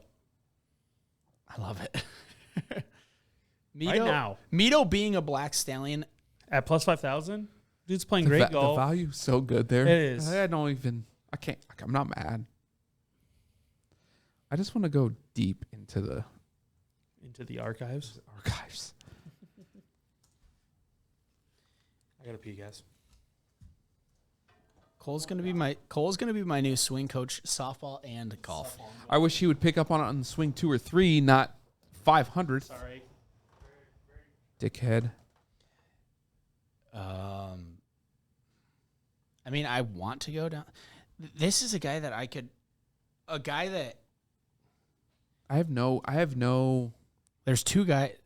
I love it. Mito, right now. Mito being a Black Stallion at plus 5,000. Dude's playing great golf. The value's so good there. It is. I can't. I'm not mad. I just want to go deep into the archives. I gotta pee, guys. Cole's gonna be my new swing coach, softball and golf. I wish he would pick up on swing 2 or 3, not 500. Sorry, dickhead. I mean, I want to go down. This is a guy that I could. A guy that. I have no. There's 2 guys.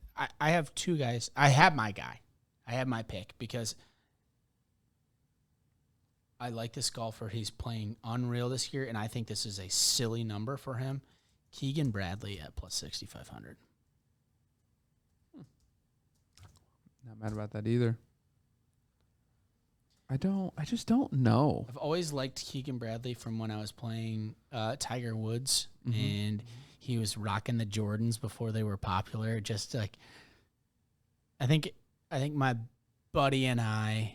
I have 2 guys. I have my guy. I have my pick because I like this golfer. He's playing unreal this year, and I think this is a silly number for him. Keegan Bradley at plus 6,500. Not mad about that either. I just don't know. I've always liked Keegan Bradley from when I was playing Tiger Woods, and he was rocking the Jordans before they were popular. Just like, I think my buddy and I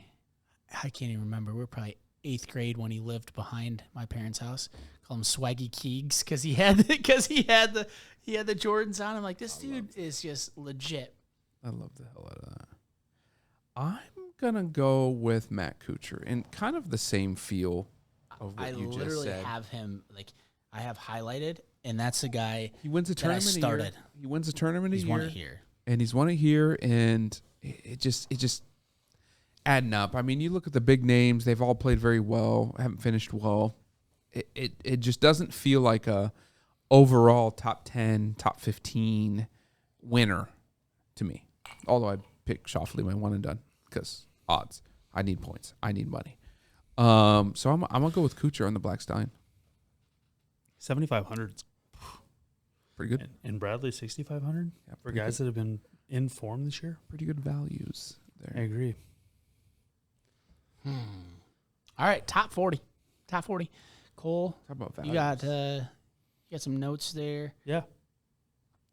can't even remember. We were probably 8th grade when he lived behind my parents' house. Call him Swaggy Keegs because he had the Jordans on. I'm like, this dude is just legit. I love the hell out of that. I'm gonna go with Matt Kuchar in kind of the same feel of what you just said. I literally have him I have highlighted, and that's the guy. He wins a tournament. He wins a tournament a year. He's won it here, and he's won it here, and it just adding up. I mean, you look at the big names; they've all played very well, haven't finished well. It just doesn't feel like a overall top 10, top 15 winner to me. Although I pick Schauffele my one and done because odds. I need points. I need money. So I'm gonna go with Kuchar on the Black Stallion. 7,500. Pretty good. And Bradley 6,500 for guys that have been in form this year. Pretty good values there. I agree. All right, top 40. Cole, How about you values? got some notes there. Yeah.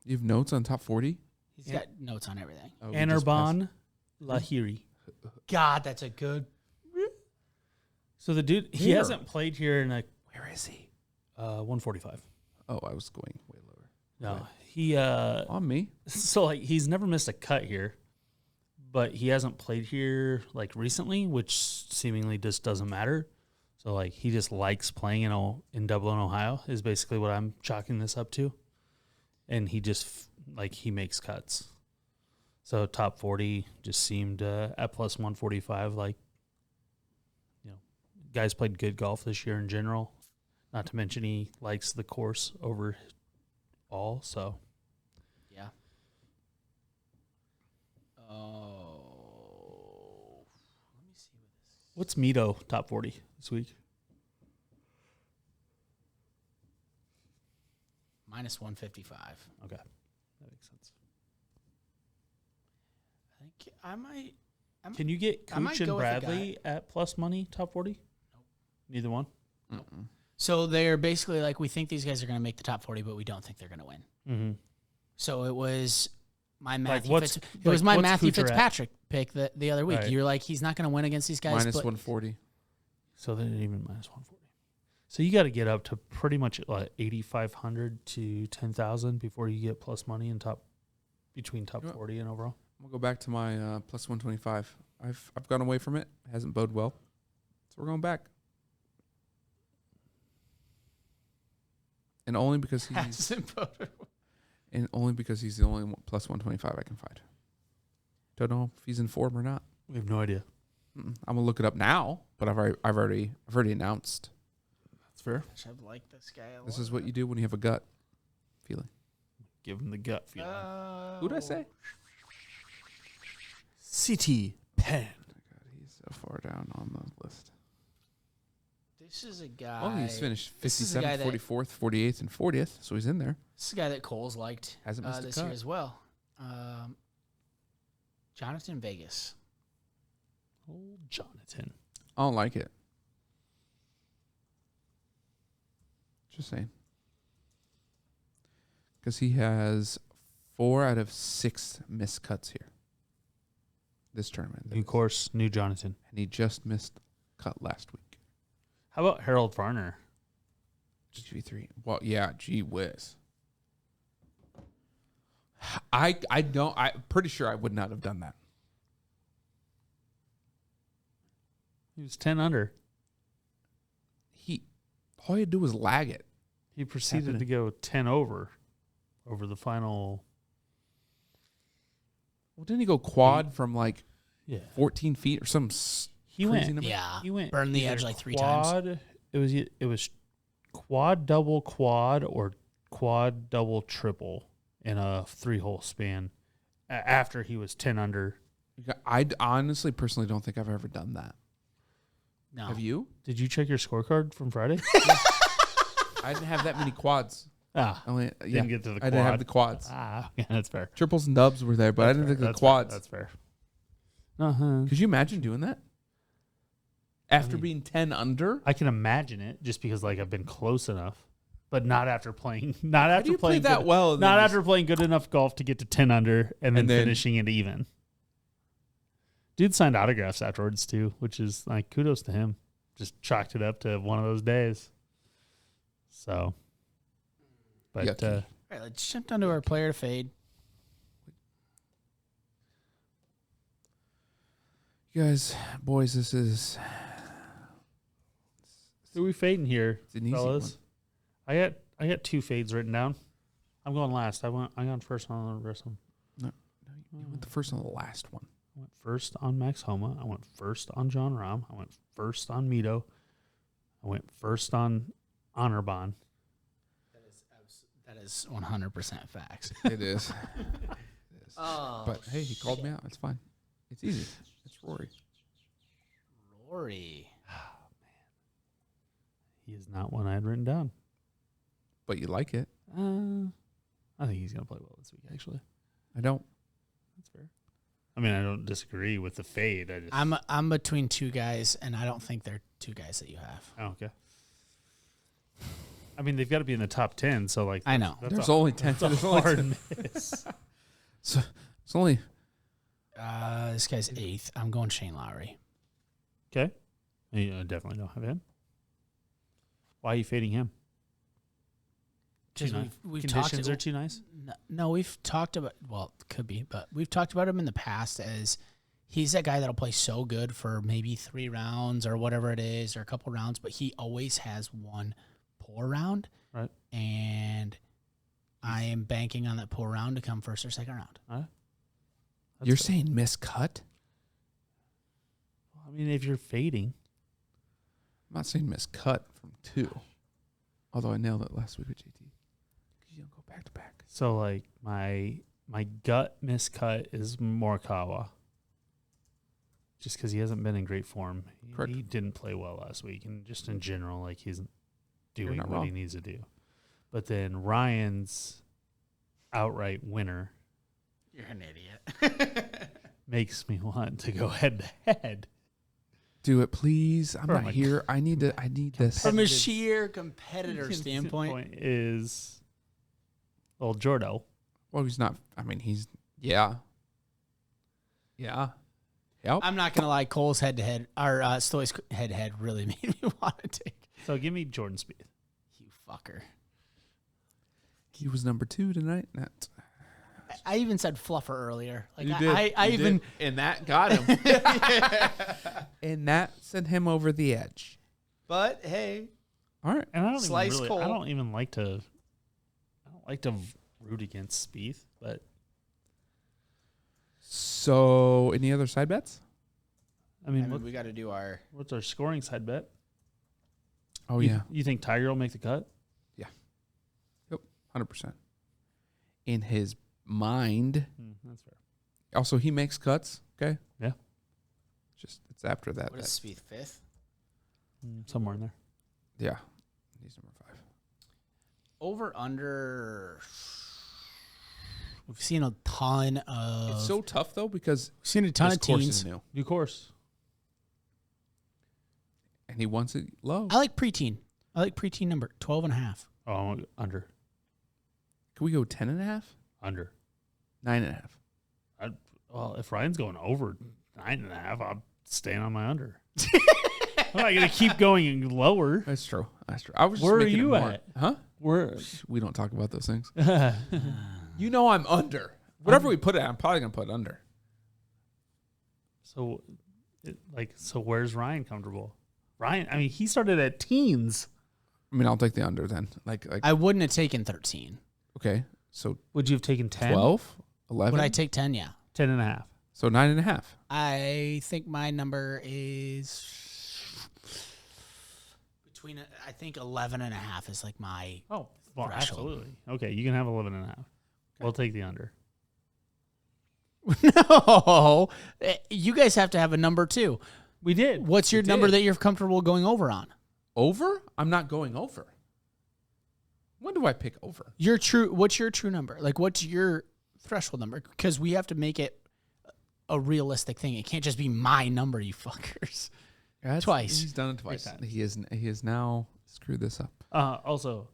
You have notes on top 40? He's got notes on everything. Oh, we just Anirban Lahiri. God, that's a good. So the dude, he Here. hasn't played here in Where is he? 145. Oh, I was going way lower. No, Okay. he On me. so like he's never missed a cut here, but he hasn't played here like recently, which seemingly just doesn't matter. So like he just likes playing in Dublin, Ohio, is basically what I'm chalking this up to, and he just like he makes cuts. So top 40 just seemed at plus 145. Like, guys played good golf this year in general. Not to mention he likes the course over all. So Yeah. Oh. Let me see what this. what's Mito top 40 this week? Minus 155. Okay, that makes sense. I think I might. Can you get I might Cooch and go with the Bradley at plus money top 40? Nope. Neither one. Mm-mm. So they're basically like, we think these guys are going to make the top 40, but we don't think they're going to win. Mm-hmm. So it was my Like Matthew. what's- It like was my what's Matthew Kuchar at? Fitzpatrick pick the other week. Right. You're like, he's not going to win against these guys. Minus but 140. So they didn't even minus 140. So you got to get up to pretty much like 8,500 to 10,000 before you get plus money in between top Yep. 40 and overall. I'm gonna go back to my plus 125. I've gone away from it. Hasn't boded well. So we're going back. And only because he's the only plus 125 I can find. Don't know if he's in form or not. We have no idea. I'm gonna look it up now, but I've already announced. That's fair. I've liked this guy a lot. This is what you do when you have a gut feeling. Give him the gut feeling. Who'd I say? CT Penn. God, he's so far down on the list. This is a guy. Oh, he's finished this is a 57th, guy that- 44th, 48th, and 40th, so he's in there. This is a guy that Cole's liked Hasn't missed a this cut. year as well. Jonathan Vegas. Old Jonathan. I don't like it. Just saying. Because he has 4 out of 6 missed cuts here. This tournament. New course, new Jonathan. And he just missed cut last week. How about Harold Varner? GV3. Well, yeah, gee whiz. I'm pretty sure I would not have done that. He was 10 under. All you do was lag it. He proceeded happening? to go 10 over the final. Well, didn't he go quad from like Yeah. 14 feet or some He crazy went. number? Yeah. He went. Burned the either edge like 3 times. quad. It was quad double quad or quad double triple in a 3-hole span after he was 10 under. I honestly, personally don't think I've ever done that. No. Have you? Did you check your scorecard from Friday? I didn't have that many quads. Ah, Didn't get to the I didn't have the quads. Ah, yeah, that's fair. Triples and dubs were there, but I didn't think the quads. That's fair. Uh-huh. Could you imagine doing that? after being 10 under. I can imagine it just because like I've been close enough, but not after playing. Not How after do you playing play that good, well. Not after playing good enough golf to get to 10 under and then finishing it even. Dude signed autographs afterwards too, which is like kudos to him. Just chalked it up to one of those days. So, but All right, let's jump down to our player to fade. You guys, boys, this is. who are we fading here, It's an easy fellas? I got 2 fades written down. I'm going last. I gone first on the rest of them. You went the first and the last one. I went first on Max Homa. I went first on John Rahm. I went first on Mito. I went first on Honorbahn. That is 100% facts. It is. Oh, But hey, he called me out. It's fine. It's easy. It's Rory. Rory. He is not one I had written down. But you like it. I think he's going to play well this week, actually. I don't. That's fair. I mean, I don't disagree with the fade. I'm between 2 guys, and I don't think they're 2 guys that you have. Oh, okay. I mean, they've got to be in the top 10, so like I know. There's only 10. That's There's a only hard 10. miss. So it's only. This guy's 8th. I'm going Shane Lowry. Okay. You definitely don't have him. Why are you fading him? Because we've talked. Conditions are too nice? No, we've talked about. Well, it could be, but we've talked about him in the past as he's that guy that'll play so good for maybe 3 rounds or whatever it is, or a couple rounds, but he always has one poor round. Right. And I am banking on that poor round to come first or second round. You're saying miscut? I mean, if you're fading. I'm not saying miscut from 2. Although I nailed it last week with JT. Because you don't go back to back. So, like, my gut miscut is Morikawa. Just because he hasn't been in great form. Correct. He didn't play well last week. And just in general, like, he's doing not what wrong. he needs to do. But then Ryan's outright winner You're an idiot. makes me want to go head to head. Do it, please. I'm From not a here. I need this. From a sheer competitor standpoint. Point is old Jordo. Well, he's not. I mean, he's. Yeah. Yeah. Yep. I'm not going to lie. Cole's head-to-head, or Stoy's head-to-head really made me want to take. So give me Jordan Spieth. You fucker. He was number 2 tonight. That. I even said fluffer earlier. Like You did. I You even did. And that got him. And that sent him over the edge. But hey, All right. And I don't Slice even really, Cole. I don't like to root against Spieth, but So, any other side bets? I mean, we got to do our. what's our scoring side bet? Oh, You- yeah. You think Tiger will make the cut? 100%. In his mind. That's fair. Also, he makes cuts. Okay. Yeah. It's after that. What is Spieth 5th? Somewhere in there. Yeah. He's number 5. Over under. We've seen a ton of. It's so tough, though, because we've seen a ton this of course teens. is new. New course. And he wants it low. I like preteen. I like preteen number 12.5. Oh, I want under. Can we go 10.5? Under. 9.5. Well, if Ryan's going over 9.5, I'm staying on my under. I'm not going to keep going lower. That's true. I was just Where are making it you more- at? Huh? We're We don't talk about those things. You know I'm under. Whatever we put it, I'm probably going to put under. so where's Ryan comfortable? Ryan, I mean, he started at teens. I mean, I'll take the under then. Like I wouldn't have taken 13. okay. So Would you have taken 10? 12, 11. Would I take 10? Yeah. 10.5. So 9.5. I think my number is between. I think 11.5 is like my. Oh, well, Threshold. absolutely. Okay, you can have 11.5. We'll take the under. No, you guys have to have a number too. We did. What's your We number did. that you're comfortable going over on? Over? I'm not going over. When do I pick over? Your true. What's your true number? Like, what's your threshold number? Because we have to make it a realistic thing. It can't just be my number, you fuckers. Twice. He's done it twice. 3 times. He has now screwed this up. Also,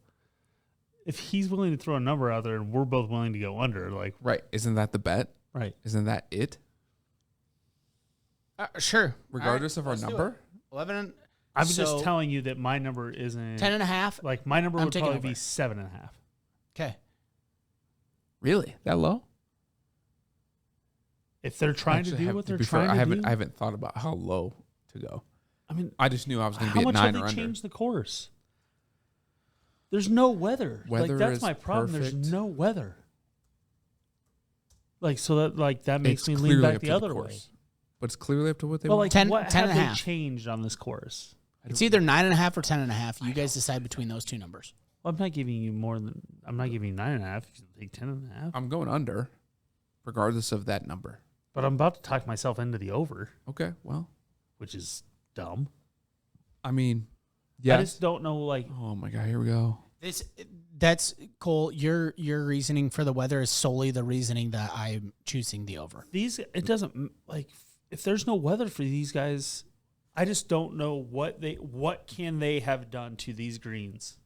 if he's willing to throw a number out there and we're both willing to go under, like, Right. Isn't that the bet? right. Isn't that it? Sure. Regardless of our let's do number? 11. I'm So- just telling you that my number isn't 10.5. like my number I'm would taking probably over. be 7.5. Okay. Really? That low? If they're trying to Actually, do what to they're be fair, trying to do. I haven't thought about how low to go. I mean, I just knew I was going to how be at much 9 have or they under. changed the course? There's no weather. Weather Like that's is my problem. perfect. There's no weather. Like so that makes It's me lean clearly back up the to other way. course. But it's clearly up to what they But want. like 10 what 10 have and a they half. changed on this course? It's either 9.5 or 10.5. You guys decide between those two numbers. Well, I'm not giving you more than I'm not giving you 9.5. You can take 10.5. I'm going under, regardless of that number. But I'm about to talk myself into the over, Okay, well, which is dumb. I mean, I yes. just don't know. Like Oh my God, here we go. That's Cole. Your reasoning for the weather is solely the reasoning that I'm choosing the over. these, it doesn't like if there's no weather for these guys. I just don't know what can they have done to these greens.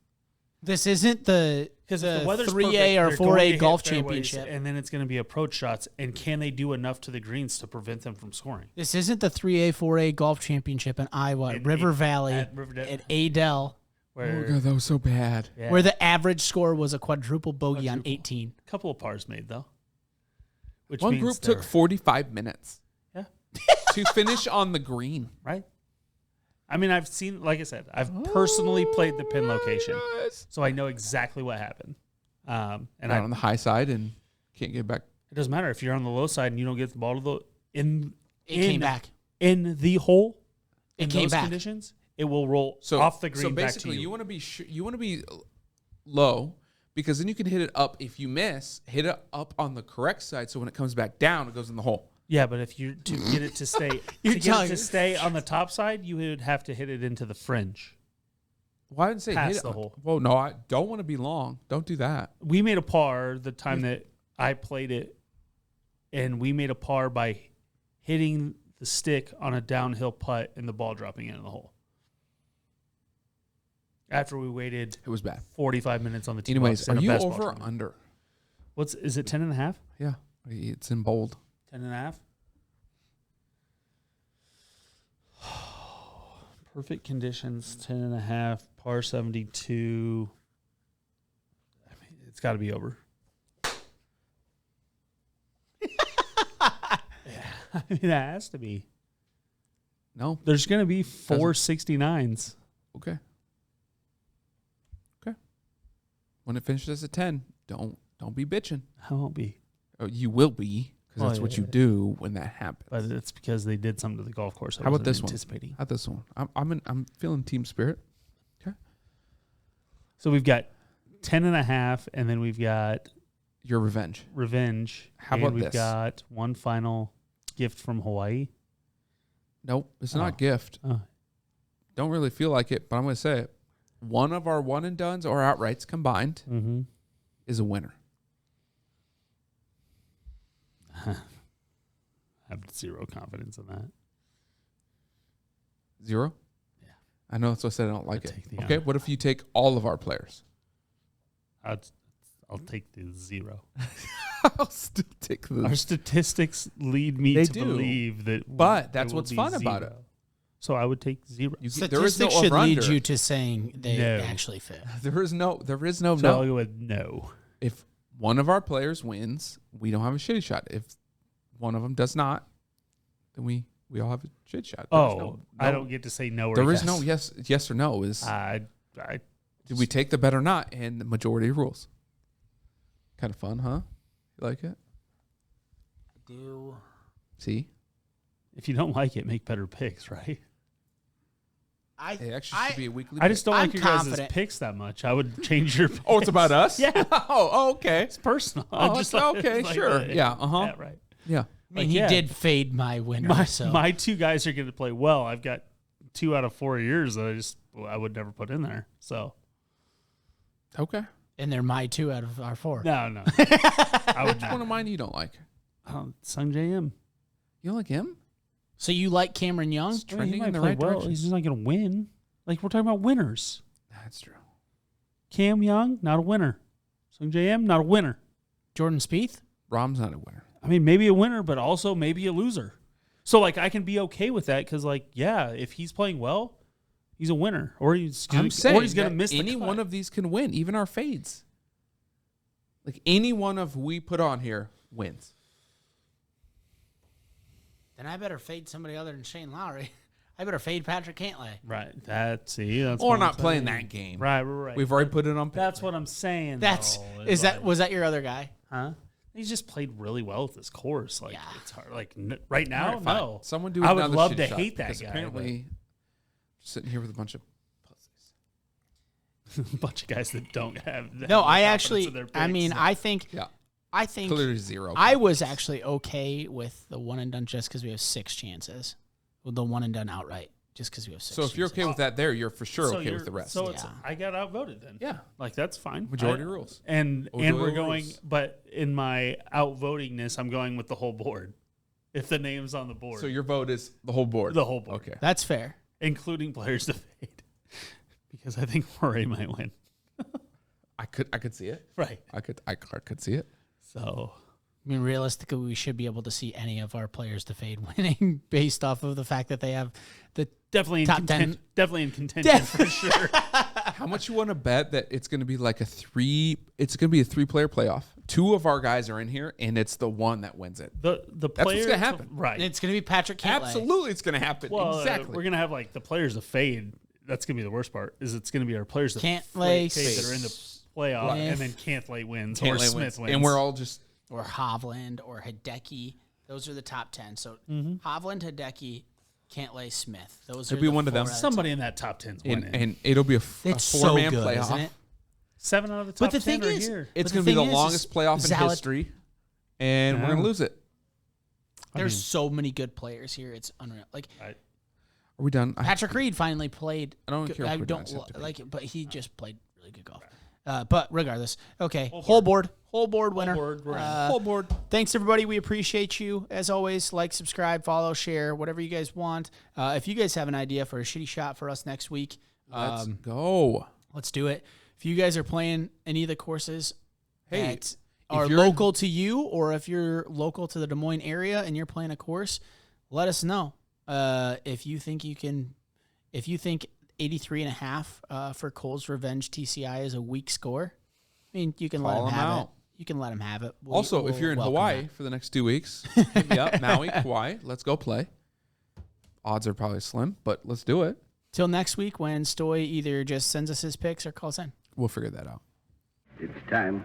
This isn't the Because if the weather's 3A perfect, or they're going to 4A hit golf fairways, championship. and then it's going to be approach shots. And can they do enough to the greens to prevent them from scoring? This isn't the 3A 4A golf championship in Iowa, In River A- Valley, at Riverdale. at Adel, Where Oh God, that was so bad. yeah, where the average score was a quadruple bogey on Quadruple. 18. a couple of pars made though. Which One means group they're- took 45 minutes yeah to finish on the green. right. I mean, I've seen, like I said, I've personally played the pin location, so I know exactly what happened. And Out on the high side and can't get back. it doesn't matter if you're on the low side and you don't get the ball to the It came back. in the hole. It In came those back. conditions, it will roll So off the green So back basically, to you. want to be you want to be low because then you can hit it up. If you miss, hit it up on the correct side. So when it comes back down, it goes in the hole. Yeah, but if you to get it to stay You're to get it telling to me. stay on the top side, you would have to hit it into the fringe. Why didn't say Past hit it? the hole. Whoa, no, I don't want to be long. Don't do that. We made a par the time that I played it, and we made a par by hitting the stick on a downhill putt and the ball dropping into the hole. After we waited It was bad. 45 minutes on the tee Anyways, box in are a you best ball over or tournament. under? Is it 10.5? Yeah, it's in bold. 10.5? Perfect conditions, 10.5, par 72. I mean, it's got to be over. Yeah, I mean, it has to be. No. There's going to be 469s. Okay. Okay. When it finishes at 10, don't be bitching. I won't be. Oh, you will be because Oh, that's yeah, what you yeah. do when that happens. But it's because they did something to the golf course. I How about wasn't this one? anticipating. How about this one? I'm feeling team spirit. So we've got 10.5, and then we've got Your revenge. revenge. How and about we've this? got one final gift from Hawaii. Nope, it's Oh. not gift. Oh, Don't really feel like it, but I'm going to say it. One of our one and dones or outrights combined mm-hmm. is a winner. I have zero confidence in that. 0? Yeah. I know that's what I said. I don't like I'll it. take the Okay, under. what if you take all of our players? I'll take the 0. I'll still take Our the. statistics lead me They to do, believe that, but it that's will what's be fun about 0. it. So I would take 0. There is no Statistics should over lead under. you to saying they No. actually fit. There is no So no. I'll go with no. If one of our players wins, we don't have a shitty shot. If one of them does not, then we all have a shit shot. I don't get to say no or There yes. is no yes or no. Is did we take the bet or not? And the majority rules. Kind of fun, huh? You like it? Do See, If you don't like it, make better picks, right? it actually should be a weekly. I just don't I'm like your guys' confident. picks that much. I would change your picks. Oh, it's about us. Yeah. Oh, okay. It's personal. Oh, Just okay, like sure. that. Yeah, uh-huh. Yeah, right. Yeah. I mean, Like, he yeah. did fade my winner. My 2 guys are going to play well. I've got 2 out of 4 years that I would never put in there. So Okay. and they're my 2 out of our 4. no. I would Which one of mine you don't like? Sung JM. You don't like him? So you like Cameron Young? It's trending might in the play right well. direction. He's just not going to win. Like, we're talking about winners. That's true. Cam Young, not a winner. Sung JM, not a winner. Jordan Spieth? Rom's not a winner. I mean, maybe a winner, but also maybe a loser. So, like, I can be okay with that because, like, yeah, if he's playing well, he's a winner. Or he's going to miss the any cut. one of these can win, even our fades. Like, any one of we put on here wins. Then I better fade somebody other than Shane Lowry. I better fade Patrick Cantlay. Right. That's Or what not I'm playing saying. that game. Right. We've already put it on paper. That's what I'm saying. Was that your other guy? Huh? He's just played really well with this course. Like, Yeah. it's hard. Like, right now, All right, fine. no. Someone do I another would love shit to shot, hate that because guy. Apparently, sitting here with a bunch of A bunch of guys that don't have. No, I confidence actually. in their I mean, picks. I think clearly zero. I was actually okay with the one and done just because we have 6 chances. With the one and done outright, just because we have 6. So if you're okay with that, you're for sure So okay you're- with the rest. So it's Yeah. I got outvoted then. Yeah. Like that's fine. Majority rules. And Majority we're going, rules. but in my outvotingness, I'm going with the whole board. If the name's on the board, So your vote is the whole board. the whole board, Okay. That's fair. including players to fade, because I think Murray might win. I could see it. Right. I could see it. So I mean, realistically, we should be able to see any of our players to fade winning based off of the fact that they have the definitely in top 10. definitely in contention for sure. How much you want to bet that it's going to be like it's going to be a 3-player playoff? 2 of our guys are in here, and it's the one that wins it. The what's players gonna happen. right? It's going to be Patrick Cantlay. Absolutely, it's going to happen. Well, exactly. we're gonna have like the players to fade. That's gonna be the worst part. Is it's gonna be our players that Cantlay, fade that are in the playoff, Smith. and then Cantlay wins or Cantlay Smith wins, and we're all just Or Hovland or Hideki. Those are the top 10. So Hovland, Hideki, Cantlay, Smith. Those It'll are be the one of 4 them. out of somebody in that top 10's winning. and it'll be a It's so 4-man good, playoff. isn't it? 7 out of the But top the 10 thing are is- here. It's But going the to be the thing is, longest playoff in Zalat- history, and we're going to lose it. There's so many good players here. It's unreal. Like Are we done? Patrick Reed finally played. I don't good- care if I we're done, don't it's up to like it, but he just played really good golf. But regardless, okay, whole board winner. board, we're in. Whole board. Thanks everybody. We appreciate you as always. Like, subscribe, follow, share, whatever you guys want. If you guys have an idea for a shitty shot for us next week, Let's go. let's do it. If you guys are playing any of the courses Hey, that are you're- local to you, or if you're local to the Des Moines area and you're playing a course, let us know. If you think 83.5 for Cole's Revenge TCI is a weak score, I mean, you can let Call him him have out. it. You can let him have it. Also, if we'll you're in welcome Hawaii that. for the next 2 weeks, hit me up. Maui, Kauai. Let's go play. Odds are probably slim, but let's do it. Till next week when Stoy either just sends us his picks or calls in. We'll figure that out. It's time.